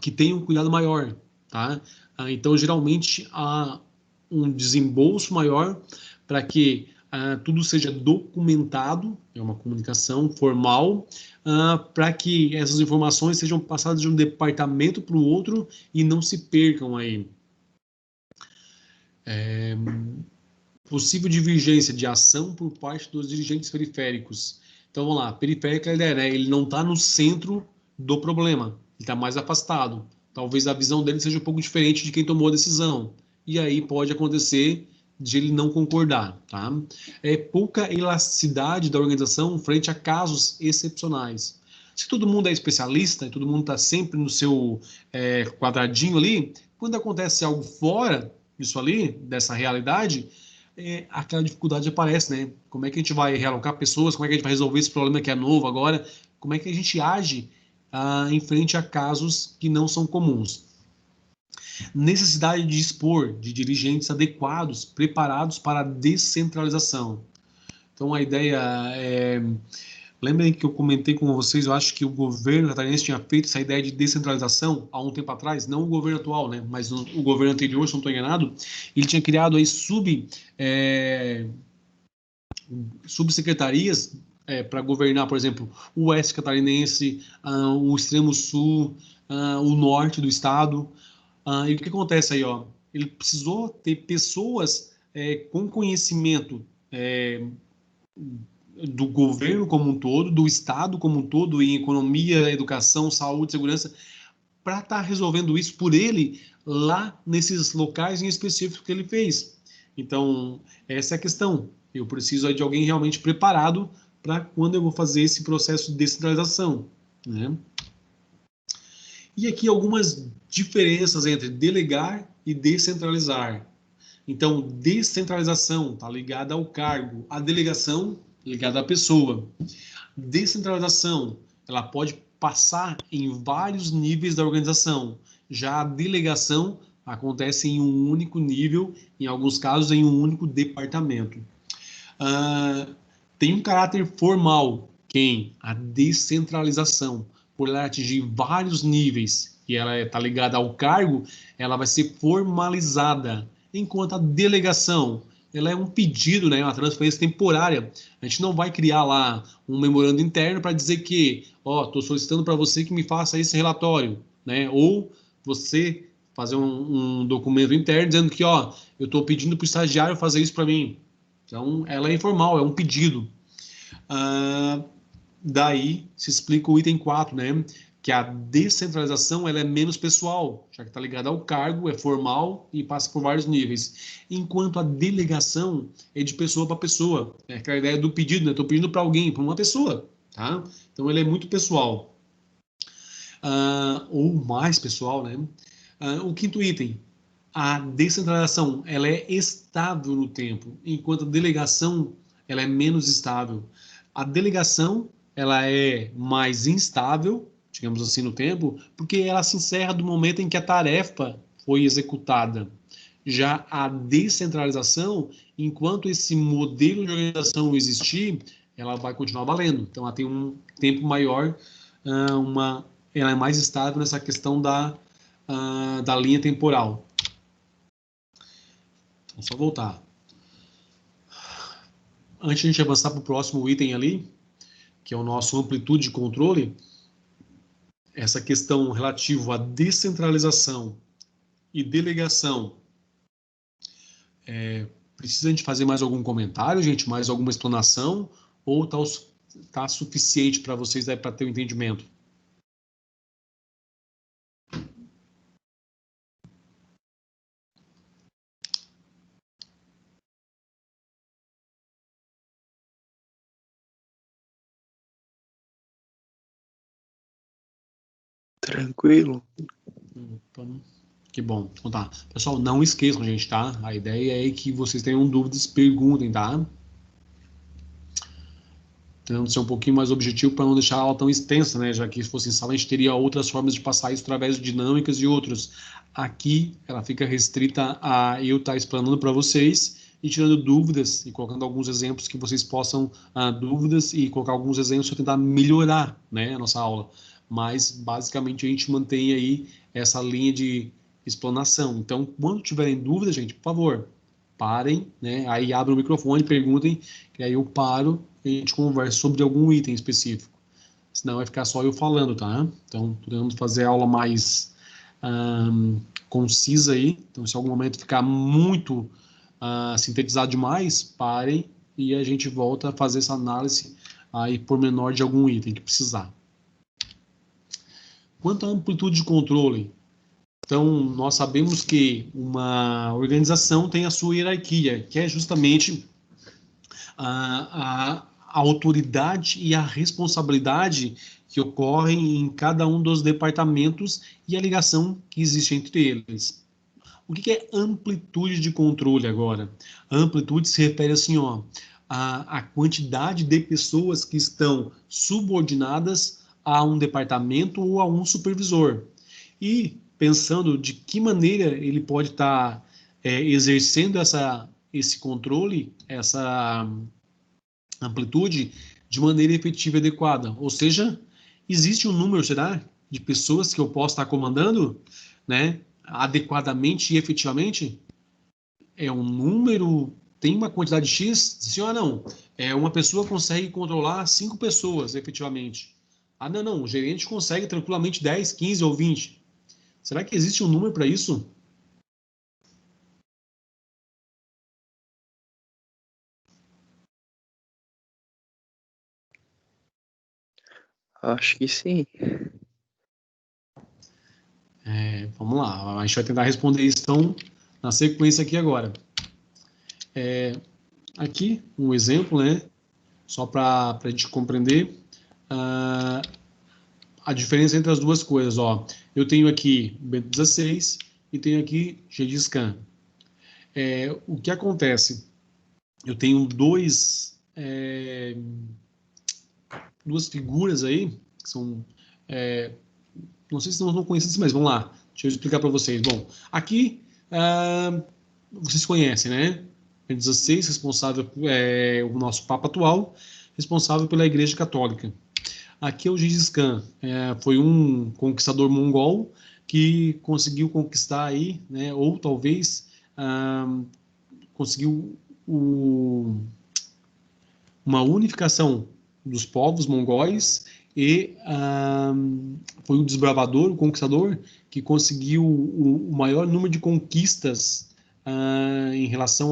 que tenha um cuidado maior, tá? Então, geralmente, há um desembolso maior para que tudo seja documentado, é uma comunicação formal, para que essas informações sejam passadas de um departamento para o outro e não se percam aí. Possível divergência de ação por parte dos dirigentes periféricos. Então, vamos lá, periférica é a ideia, né? Ele não está no centro do problema, ele está mais afastado. Talvez a visão dele seja um pouco diferente de quem tomou a decisão. E aí pode acontecer de ele não concordar, tá? Pouca elasticidade da organização frente a casos excepcionais. Se todo mundo é especialista, e todo mundo está sempre no seu quadradinho ali, quando acontece algo fora disso ali, dessa realidade, aquela dificuldade aparece, né? Como é que a gente vai realocar pessoas? Como é que a gente vai resolver esse problema que é novo agora? Como é que a gente age em frente a casos que não são comuns? Necessidade de dispor de dirigentes adequados, preparados para a descentralização. Então, a ideia é... Lembrem que eu comentei com vocês, eu acho que o governo catarinense tinha feito essa ideia de descentralização há um tempo atrás, não o governo atual, né, mas o governo anterior, se não estou enganado, ele tinha criado aí subsecretarias para governar, por exemplo, o oeste catarinense, o extremo sul, o norte do estado. E o que acontece aí, ó? Ele precisou ter pessoas com conhecimento do governo como um todo, do estado como um todo, em economia, educação, saúde, segurança, para estar resolvendo isso por ele lá nesses locais em específico que ele fez. Então, essa é a questão. Eu preciso aí de alguém realmente preparado para quando eu vou fazer esse processo de descentralização, né? E aqui algumas diferenças entre delegar e descentralizar. Então, descentralização está ligada ao cargo, a delegação ligada à pessoa. Descentralização, ela pode passar em vários níveis da organização. Já a delegação acontece em um único nível, em alguns casos em um único departamento. Tem um caráter formal, a descentralização, por ela atingir vários níveis e ela está ligada ao cargo, ela vai ser formalizada, enquanto a delegação ela é um pedido, né, uma transferência temporária. A gente não vai criar lá um memorando interno para dizer que, estou solicitando para você que me faça esse relatório, né, ou você fazer um documento interno dizendo que, eu estou pedindo para o estagiário fazer isso para mim. Então, ela é informal, é um pedido. Daí se explica o item 4, né? Que a descentralização ela é menos pessoal, já que está ligada ao cargo, é formal e passa por vários níveis. Enquanto a delegação é de pessoa para pessoa. É aquela ideia do pedido, né? Estou pedindo para alguém, para uma pessoa, tá? Então ele é muito pessoal. Ou mais pessoal, né? O quinto item, a descentralização ela é estável no tempo, enquanto a delegação ela é menos estável. A delegação ela é mais instável, digamos assim, no tempo, porque ela se encerra do momento em que a tarefa foi executada. Já a descentralização, enquanto esse modelo de organização existir, ela vai continuar valendo. Então, ela tem um tempo maior, ela é mais estável nessa questão da linha temporal. Então, só voltar. Antes de a gente avançar para o próximo item ali, que é o nosso amplitude de controle, essa questão relativa à descentralização e delegação, precisa a gente fazer mais algum comentário, gente? Mais alguma explanação? Ou está tá suficiente para vocês para ter o entendimento? Tranquilo. Que bom. Então tá. Pessoal, não esqueçam, gente, tá? A ideia é que vocês tenham dúvidas, perguntem, tá? Tentando ser um pouquinho mais objetivo para não deixar a aula tão extensa, né? Já que se fosse em sala, a gente teria outras formas de passar isso através de dinâmicas e outros. Aqui, ela fica restrita a eu estar explanando para vocês e tirando dúvidas e colocando alguns exemplos que vocês possam, dúvidas e colocar alguns exemplos para tentar melhorar, né, a nossa aula. Mas, basicamente, a gente mantém aí essa linha de explanação. Então, quando tiverem dúvidas, gente, por favor, parem, né? Aí abrem o microfone, perguntem, que aí eu paro e a gente conversa sobre algum item específico. Senão vai ficar só eu falando, tá? Então, podemos fazer a aula mais concisa aí. Então, se em algum momento ficar muito sintetizado demais, parem e a gente volta a fazer essa análise aí pormenor de algum item que precisar. Quanto à amplitude de controle, então, nós sabemos que uma organização tem a sua hierarquia, que é justamente a autoridade e a responsabilidade que ocorrem em cada um dos departamentos e a ligação que existe entre eles. O que é amplitude de controle agora? A amplitude se refere assim, ó, a quantidade de pessoas que estão subordinadas a um departamento ou a um supervisor. E pensando de que maneira ele pode estar exercendo esse controle, essa amplitude, de maneira efetiva e adequada. Ou seja, existe um número, será, de pessoas que eu posso estar comandando, né, adequadamente e efetivamente? É um número, tem uma quantidade X? Sim ou não? Uma pessoa consegue controlar 5 pessoas efetivamente. Não, o gerente consegue tranquilamente 10, 15 ou 20. Será que existe um número para isso? Acho que sim. Vamos lá, a gente vai tentar responder isso então na sequência aqui agora. Aqui, um exemplo, né? Só para a gente compreender a diferença entre as duas coisas. Ó. Eu tenho aqui Bento 16 e tenho aqui Gengis Khan. O que acontece? Eu tenho duas figuras aí, que são, não sei se não conhecidas, mas vamos lá, deixa eu explicar para vocês. Bom, aqui, vocês conhecem, né? Bento 16, responsável, o nosso Papa atual, responsável pela Igreja Católica. Aqui é o Gengis Khan, foi um conquistador mongol que conseguiu conquistar aí, né, ou talvez conseguiu uma unificação dos povos mongóis e foi o desbravador, o conquistador, que conseguiu o maior número de conquistas em relação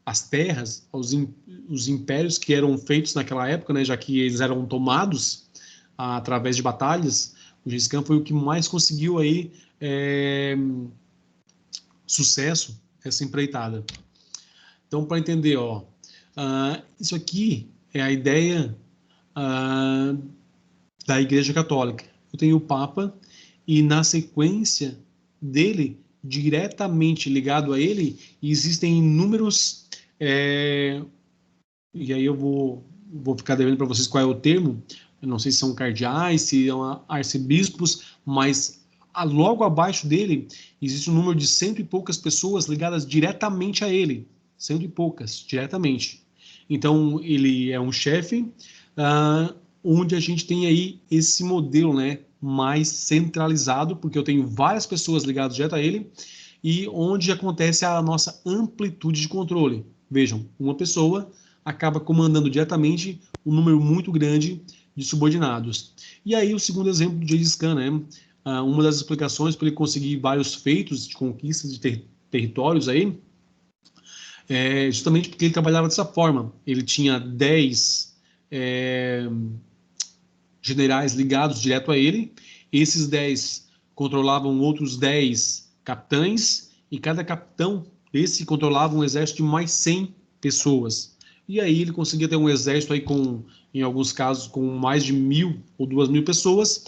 às terras, os impérios que eram feitos naquela época, né, já que eles eram tomados através de batalhas. O Gengis Khan foi o que mais conseguiu aí sucesso essa empreitada. Então, para entender, ó, isso aqui é a ideia da Igreja Católica. Eu tenho o Papa e na sequência dele, diretamente ligado a ele, existem inúmeros e aí eu vou ficar devendo para vocês qual é o termo. Eu não sei se são cardeais, se são arcebispos, mas logo abaixo dele existe um número de 100 e poucas pessoas ligadas diretamente a ele. 100 e poucas, diretamente. Então, ele é um chefe, onde a gente tem aí esse modelo, né, mais centralizado, porque eu tenho várias pessoas ligadas direto a ele, e onde acontece a nossa amplitude de controle. Vejam, uma pessoa acaba comandando diretamente um número muito grande de subordinados. E aí o segundo exemplo do Gengis Khan, né? Uma das explicações para ele conseguir vários feitos de conquistas de territórios aí, justamente porque ele trabalhava dessa forma. Ele tinha 10 generais ligados direto a ele. Esses 10 controlavam outros 10 capitães, e cada capitão desse controlava um exército de mais 100 pessoas. E aí ele conseguia ter um exército aí em alguns casos, com mais de 1.000 ou 2.000 pessoas,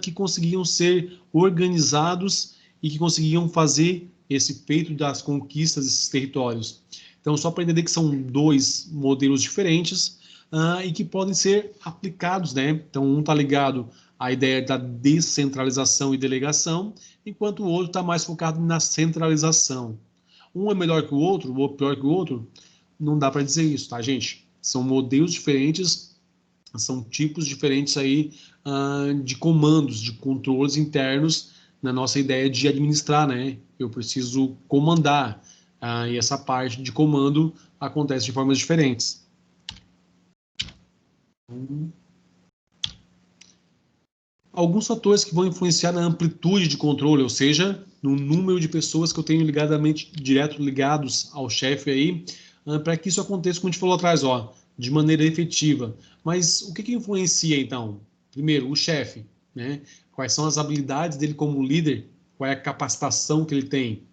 que conseguiam ser organizados e que conseguiam fazer esse feito das conquistas desses territórios. Então, só para entender que são 2 modelos diferentes e que podem ser aplicados, né? Então, um está ligado à ideia da descentralização e delegação, enquanto o outro está mais focado na centralização. Um é melhor que o outro pior que o outro? Não dá para dizer isso, tá, gente? São modelos diferentes, são tipos diferentes aí de comandos, de controles internos na nossa ideia de administrar, né? Eu preciso comandar, e essa parte de comando acontece de formas diferentes. Alguns fatores que vão influenciar na amplitude de controle, ou seja, no número de pessoas que eu tenho ligados ao chefe aí, para que isso aconteça, como a gente falou atrás, de maneira efetiva. Mas o que influencia, então? Primeiro, o chefe, né? Quais são as habilidades dele como líder? Qual é a capacitação que ele tem?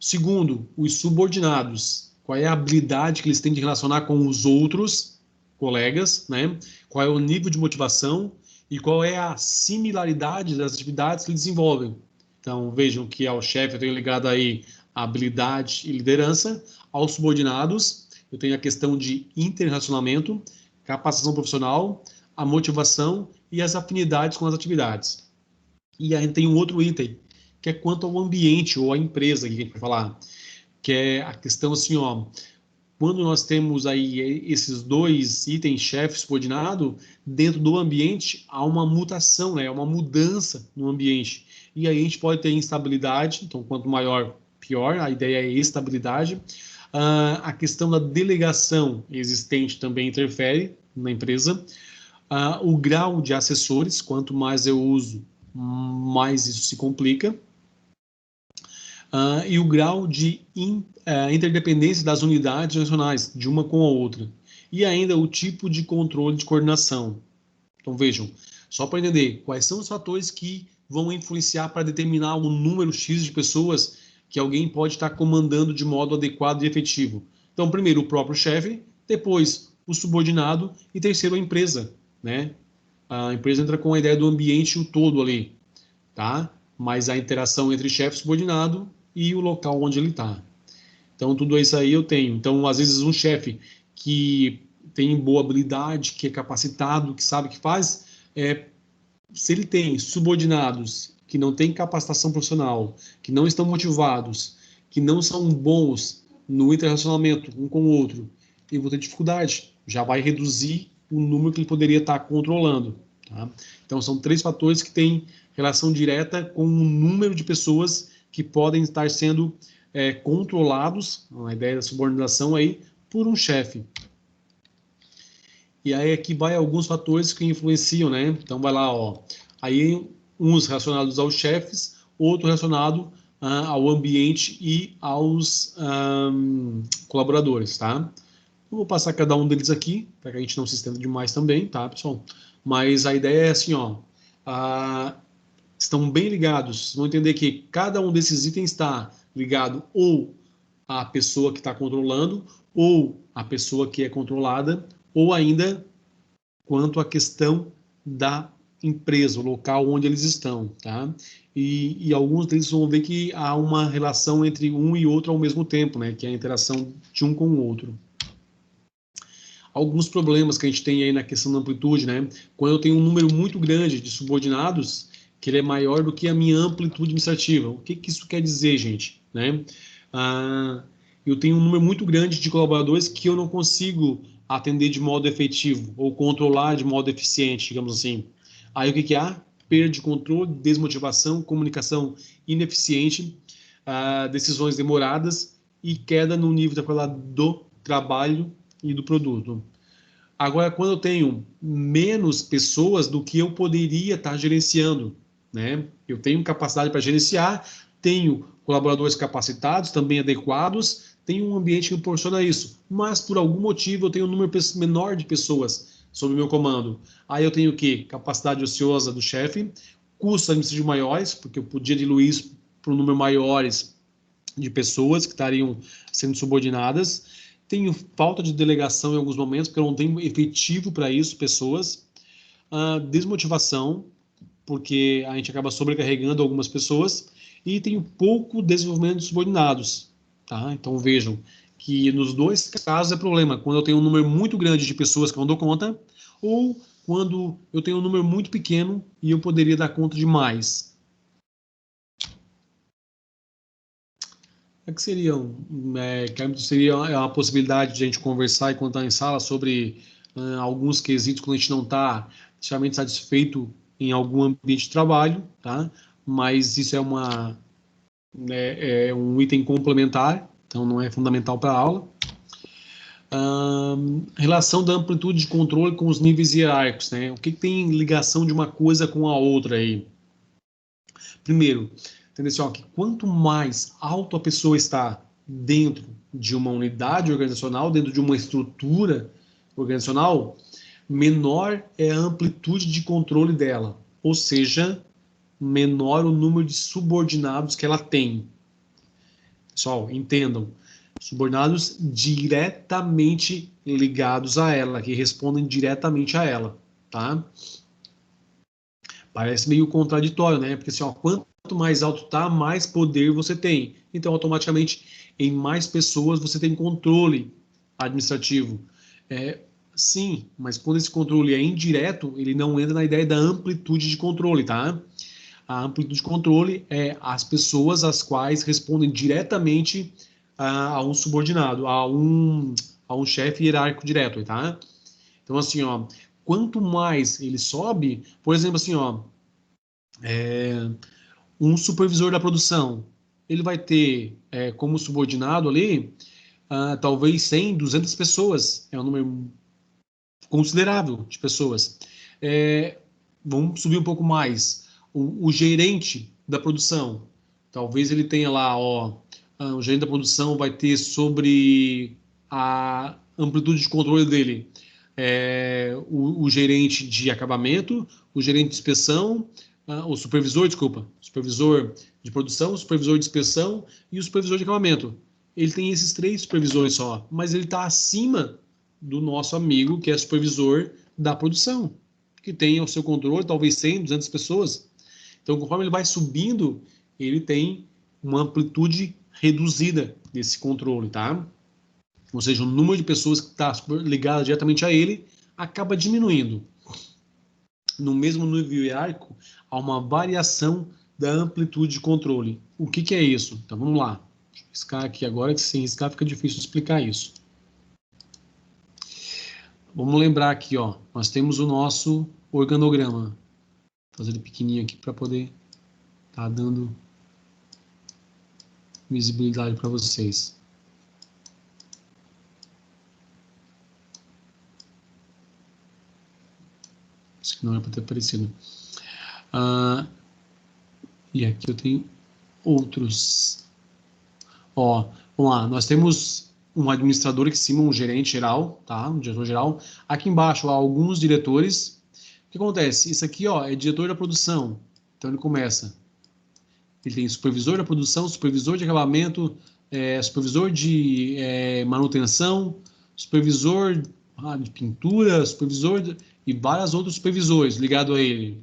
Segundo, os subordinados. Qual é a habilidade que eles têm de relacionar com os outros colegas, né? Qual é o nível de motivação e qual é a similaridade das atividades que eles desenvolvem. Então, vejam que ao chefe eu tenho ligado aí a habilidade e liderança, aos subordinados eu tenho a questão de interrelacionamento, capacitação profissional, a motivação e as afinidades com as atividades. E aí tem um outro item, que é quanto ao ambiente ou à empresa que a gente vai falar, que é a questão assim, quando nós temos aí esses 2 itens, chefe e subordinado, dentro do ambiente há uma mutação, né? Uma mudança no ambiente. E aí a gente pode ter instabilidade, então quanto maior, pior, a ideia é estabilidade. A questão da delegação existente também interfere na empresa. O grau de assessores, quanto mais eu uso, mais isso se complica. E o grau de interdependência das unidades nacionais, de uma com a outra. E ainda o tipo de controle de coordenação. Então, vejam, só para entender, quais são os fatores que vão influenciar para determinar o número X de pessoas que alguém pode estar comandando de modo adequado e efetivo. Então, primeiro, o próprio chefe, depois, o subordinado e terceiro, a empresa, né? A empresa entra com a ideia do ambiente o todo ali, tá? Mas a interação entre chefe e subordinado e o local onde ele está. Então, tudo isso aí eu tenho. Então, às vezes, um chefe que tem boa habilidade, que é capacitado, que sabe o que faz, se ele tem subordinados que não têm capacitação profissional, que não estão motivados, que não são bons no interrelacionamento um com o outro, ele vai ter dificuldade. Já vai reduzir o número que ele poderia estar controlando. Tá? Então, são 3 fatores que têm relação direta com o número de pessoas que podem estar sendo controlados, a ideia da subordinação aí, por um chefe. E aí aqui vai alguns fatores que influenciam, né? Então vai lá, aí uns relacionados aos chefes, outro relacionado ao ambiente e aos colaboradores, tá? Eu vou passar cada um deles aqui, para que a gente não se estenda demais também, tá, pessoal? Mas a ideia é assim, estão bem ligados. Vocês vão entender que cada um desses itens está ligado ou à pessoa que está controlando, ou à pessoa que é controlada, ou ainda quanto à questão da empresa, o local onde eles estão, tá? E alguns deles vão ver que há uma relação entre um e outro ao mesmo tempo, né? Que é a interação de um com o outro. Alguns problemas que a gente tem aí na questão da amplitude, né? Quando eu tenho um número muito grande de subordinados, que ele é maior do que a minha amplitude administrativa. O que isso quer dizer, gente? Né? Eu tenho um número muito grande de colaboradores que eu não consigo atender de modo efetivo ou controlar de modo eficiente, digamos assim. Aí o que há? Perda de controle, desmotivação, comunicação ineficiente, decisões demoradas e queda no nível da qualidade do trabalho e do produto. Agora, quando eu tenho menos pessoas do que eu poderia estar gerenciando, né? Eu tenho capacidade para gerenciar, tenho colaboradores capacitados, também adequados, tenho um ambiente que proporciona isso, mas por algum motivo eu tenho um número menor de pessoas sob o meu comando. Aí eu tenho o quê? Capacidade ociosa do chefe, custos administrativos maiores, porque eu podia diluir isso para um número maiores de pessoas que estariam sendo subordinadas. Tenho falta de delegação em alguns momentos, porque eu não tenho efetivo para isso, pessoas. Desmotivação, porque a gente acaba sobrecarregando algumas pessoas. E tenho pouco desenvolvimento de subordinados. Tá? Então vejam que nos dois casos é problema. Quando eu tenho um número muito grande de pessoas que eu não dou conta, ou quando eu tenho um número muito pequeno e eu poderia dar conta de mais. O que seria uma possibilidade de a gente conversar enquanto está em sala sobre alguns quesitos quando a gente não está extremamente satisfeito em algum ambiente de trabalho, tá? Mas isso é um item complementar, então não é fundamental para a aula. Relação da amplitude de controle com os níveis hierárquicos, né? O que tem ligação de uma coisa com a outra aí? Primeiro, entender assim, que quanto mais alto a pessoa está dentro de uma unidade organizacional, dentro de uma estrutura organizacional, menor é a amplitude de controle dela, ou seja, menor o número de subordinados que ela tem. Pessoal, entendam, subordinados diretamente ligados a ela, que respondem diretamente a ela, tá? Parece meio contraditório, né? Porque assim, quanto mais alto tá, mais poder você tem. Então, automaticamente, em mais pessoas você tem controle administrativo. Sim, mas quando esse controle é indireto, ele não entra na ideia da amplitude de controle, tá? A amplitude de controle é as pessoas às quais respondem diretamente a um subordinado, a um chefe hierárquico direto, tá? Então, assim, quanto mais ele sobe, por exemplo, assim, um supervisor da produção, ele vai ter como subordinado ali, talvez 100, 200 pessoas, é um número considerável de pessoas. Vamos subir um pouco mais. O gerente da produção, talvez ele tenha lá, o gerente da produção vai ter sobre a amplitude de controle dele o gerente de acabamento, o gerente de inspeção, o supervisor de produção, o supervisor de inspeção e o supervisor de acabamento. Ele tem esses 3 supervisores só, mas ele está acima do nosso amigo, que é supervisor da produção, que tem ao seu controle talvez 100, 200 pessoas. Então, conforme ele vai subindo, ele tem uma amplitude reduzida desse controle, tá? Ou seja, o número de pessoas que está ligado diretamente a ele acaba diminuindo. No mesmo nível hierárquico, há uma variação da amplitude de controle. O que é isso? Então, vamos lá. Deixa eu riscar aqui agora, que sem riscar fica difícil explicar isso. Vamos lembrar aqui, nós temos o nosso organograma. Vou fazer ele pequenininho aqui para poder estar dando visibilidade para vocês. Isso que não é para ter aparecido. E aqui eu tenho outros. Vamos lá. Nós temos um administrador aqui em cima, um gerente geral, tá? Um diretor geral. Aqui embaixo há alguns diretores. O que acontece? Isso aqui, é diretor da produção. Então ele começa. Ele tem supervisor da produção, supervisor de acabamento, supervisor de manutenção, supervisor de pintura, e vários outros supervisores ligados a ele.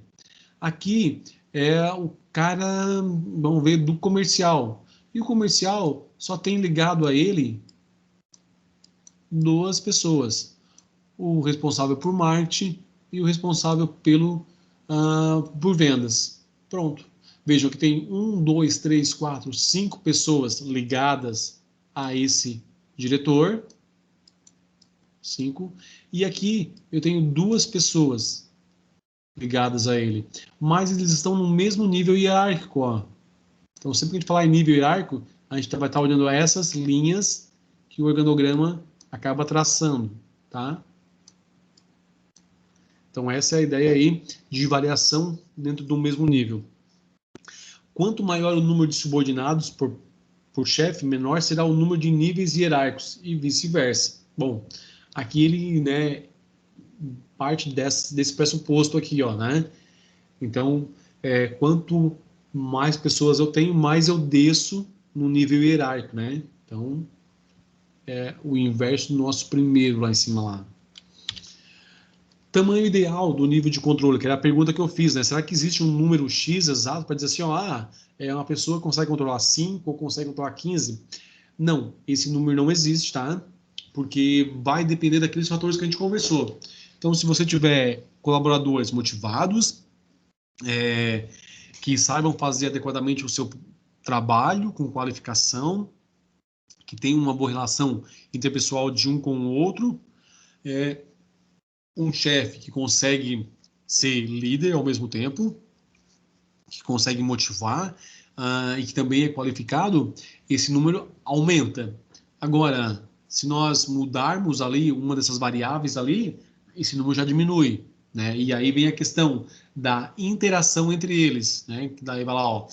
Aqui é o cara, vamos ver, do comercial. E o comercial só tem ligado a ele 2 pessoas. O responsável por marketing e o responsável por vendas. Pronto. Vejam que tem 1, 2, 3, 4, 5 pessoas ligadas a esse diretor. 5. E aqui eu tenho 2 pessoas ligadas a ele. Mas eles estão no mesmo nível hierárquico. Então, sempre que a gente falar em nível hierárquico, a gente vai estar olhando essas linhas que o organograma acaba traçando, tá? Então, essa é a ideia aí de variação dentro do mesmo nível. Quanto maior o número de subordinados por chefe, menor será o número de níveis hierárquicos e vice-versa. Bom, aqui ele parte desse pressuposto aqui, ó, né? Então, quanto mais pessoas eu tenho, mais eu desço no nível hierárquico, né? Então, o inverso do nosso primeiro lá em cima lá. Tamanho ideal do nível de controle, que era a pergunta que eu fiz, né? Será que existe um número X exato para dizer assim, ó, uma pessoa consegue controlar 5 ou consegue controlar 15? Não, esse número não existe, tá? Porque vai depender daqueles fatores que a gente conversou. Então, se você tiver colaboradores motivados, que saibam fazer adequadamente o seu trabalho com qualificação, que tenham uma boa relação interpessoal de um com o outro, um chefe que consegue ser líder ao mesmo tempo, que consegue motivar e que também é qualificado, esse número aumenta. Agora, se nós mudarmos ali uma dessas variáveis ali, esse número já diminui, né? E aí vem a questão da interação entre eles, né? Que daí vai lá, ó,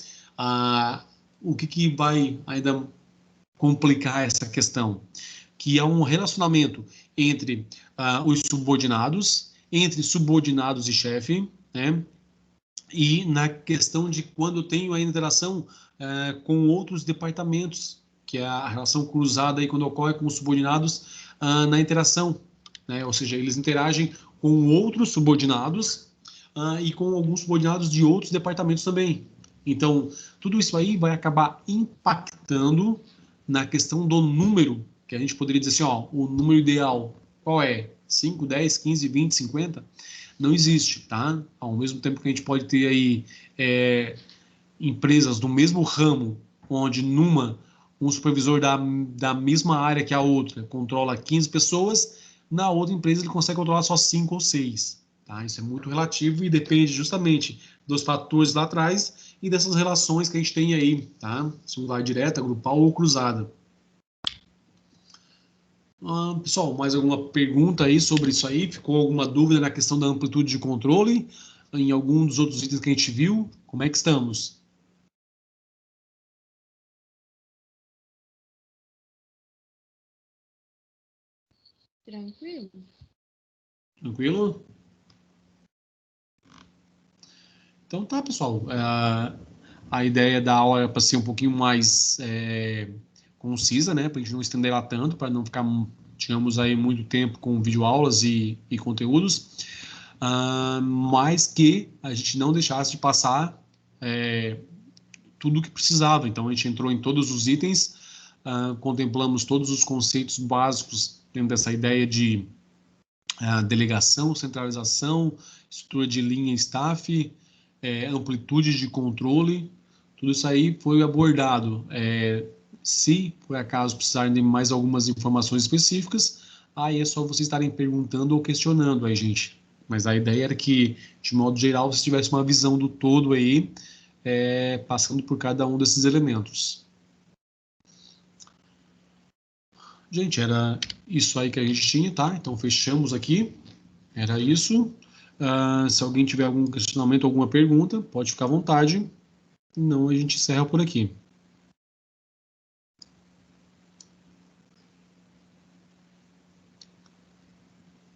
o que vai ainda complicar essa questão? Que é um relacionamento entre os subordinados, entre subordinados e chefe, né? E na questão de quando eu tenho a interação com outros departamentos, que é a relação cruzada aí quando ocorre com os subordinados na interação, né? Ou seja, eles interagem com outros subordinados e com alguns subordinados de outros departamentos também. Então, tudo isso aí vai acabar impactando na questão do número, que a gente poderia dizer assim, ó, o número ideal, qual é? 5, 10, 15, 20, 50? Não existe, tá? Ao mesmo tempo que a gente pode ter aí empresas do mesmo ramo, onde numa um supervisor da mesma área que a outra controla 15 pessoas, na outra empresa ele consegue controlar só 5 ou 6. Tá? Isso é muito relativo e depende justamente dos fatores lá atrás e dessas relações que a gente tem aí, tá? Singular direta, grupal ou cruzada. Pessoal, mais alguma pergunta aí sobre isso aí? Ficou alguma dúvida na questão da amplitude de controle? Em algum dos outros itens que a gente viu? Como é que estamos? Tranquilo? Tranquilo? Então tá, pessoal. A ideia da aula é para ser um pouquinho mais concisa, né? Para a gente não estender ela tanto, para não ficar, digamos, aí muito tempo com videoaulas e conteúdos. Mas que a gente não deixasse de passar tudo o que precisava. Então a gente entrou em todos os itens, contemplamos todos os conceitos básicos dentro dessa ideia de delegação, centralização, estrutura de linha staff, amplitude de controle, tudo isso aí foi abordado. Se por acaso precisarem de mais algumas informações específicas, aí é só vocês estarem perguntando ou questionando aí, gente. Mas a ideia era que, de modo geral, você tivesse uma visão do todo aí, passando por cada um desses elementos. Gente, era isso aí que a gente tinha, tá? Então, fechamos aqui. Era isso. Se alguém tiver algum questionamento, alguma pergunta, pode ficar à vontade. Não, a gente encerra por aqui.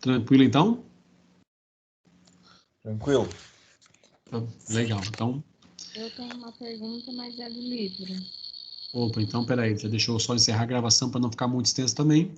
Tranquilo, então? Tranquilo. Legal, então... Eu tenho uma pergunta, mas é do livro. Opa, então, peraí, deixa eu só encerrar a gravação para não ficar muito extenso também.